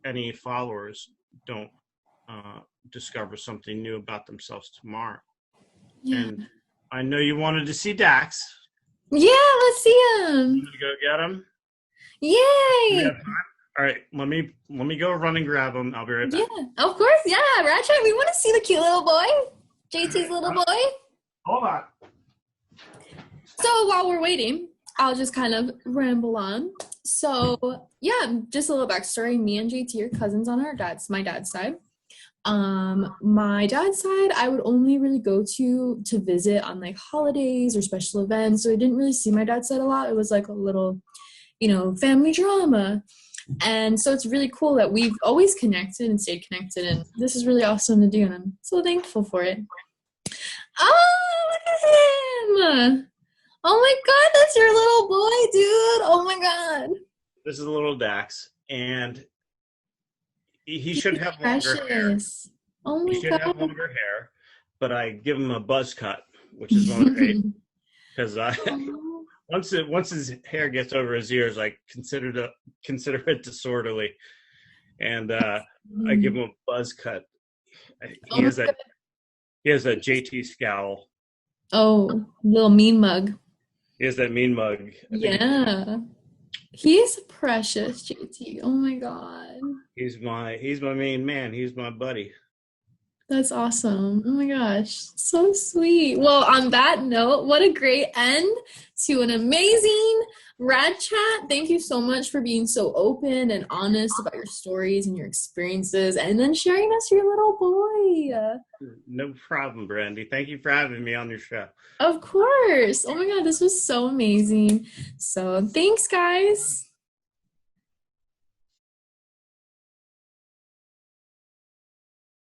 [SPEAKER 2] any followers don't discover something new about themselves tomorrow. And I know you wanted to see Dax.
[SPEAKER 1] Yeah, let's see him.
[SPEAKER 2] You want to go get him?
[SPEAKER 1] Yay!
[SPEAKER 2] All right, let me go run and grab him. I'll be right back.
[SPEAKER 1] Yeah, of course. Yeah, Ratchet, we want to see the cute little boy. JT's little boy.
[SPEAKER 2] Hold on.
[SPEAKER 1] So while we're waiting, I'll just kind of ramble on. So yeah, just a little backstory. Me and JT are cousins on my dad's side. My dad's side, I would only really go to visit on like holidays or special events. So I didn't really see my dad's side a lot. It was like a little, you know, family drama. And so it's really cool that we've always connected and stayed connected. And this is really awesome to do. And I'm so thankful for it. Oh, look at him. Oh my God, that's your little boy, dude. Oh my God.
[SPEAKER 2] This is a little Dax. And he should have longer hair.
[SPEAKER 1] Oh my God.
[SPEAKER 2] He should have longer hair, but I give him a buzz cut, which is one great. Because once his hair gets over his ears, I consider it disorderly, and I give him a buzz cut. He has a JT scowl.
[SPEAKER 1] Oh, little mean mug.
[SPEAKER 2] He has that mean mug.
[SPEAKER 1] Yeah. He's precious, JT. Oh my God.
[SPEAKER 2] He's my main man. He's my buddy.
[SPEAKER 1] That's awesome. Oh my gosh. So sweet. Well, on that note, what a great end to an amazing rad chat. Thank you so much for being so open and honest about your stories and your experiences, and then sharing us your little boy.
[SPEAKER 2] No problem, Brandy. Thank you for having me on your show.
[SPEAKER 1] Of course. Oh my God, this was so amazing. So thanks, guys.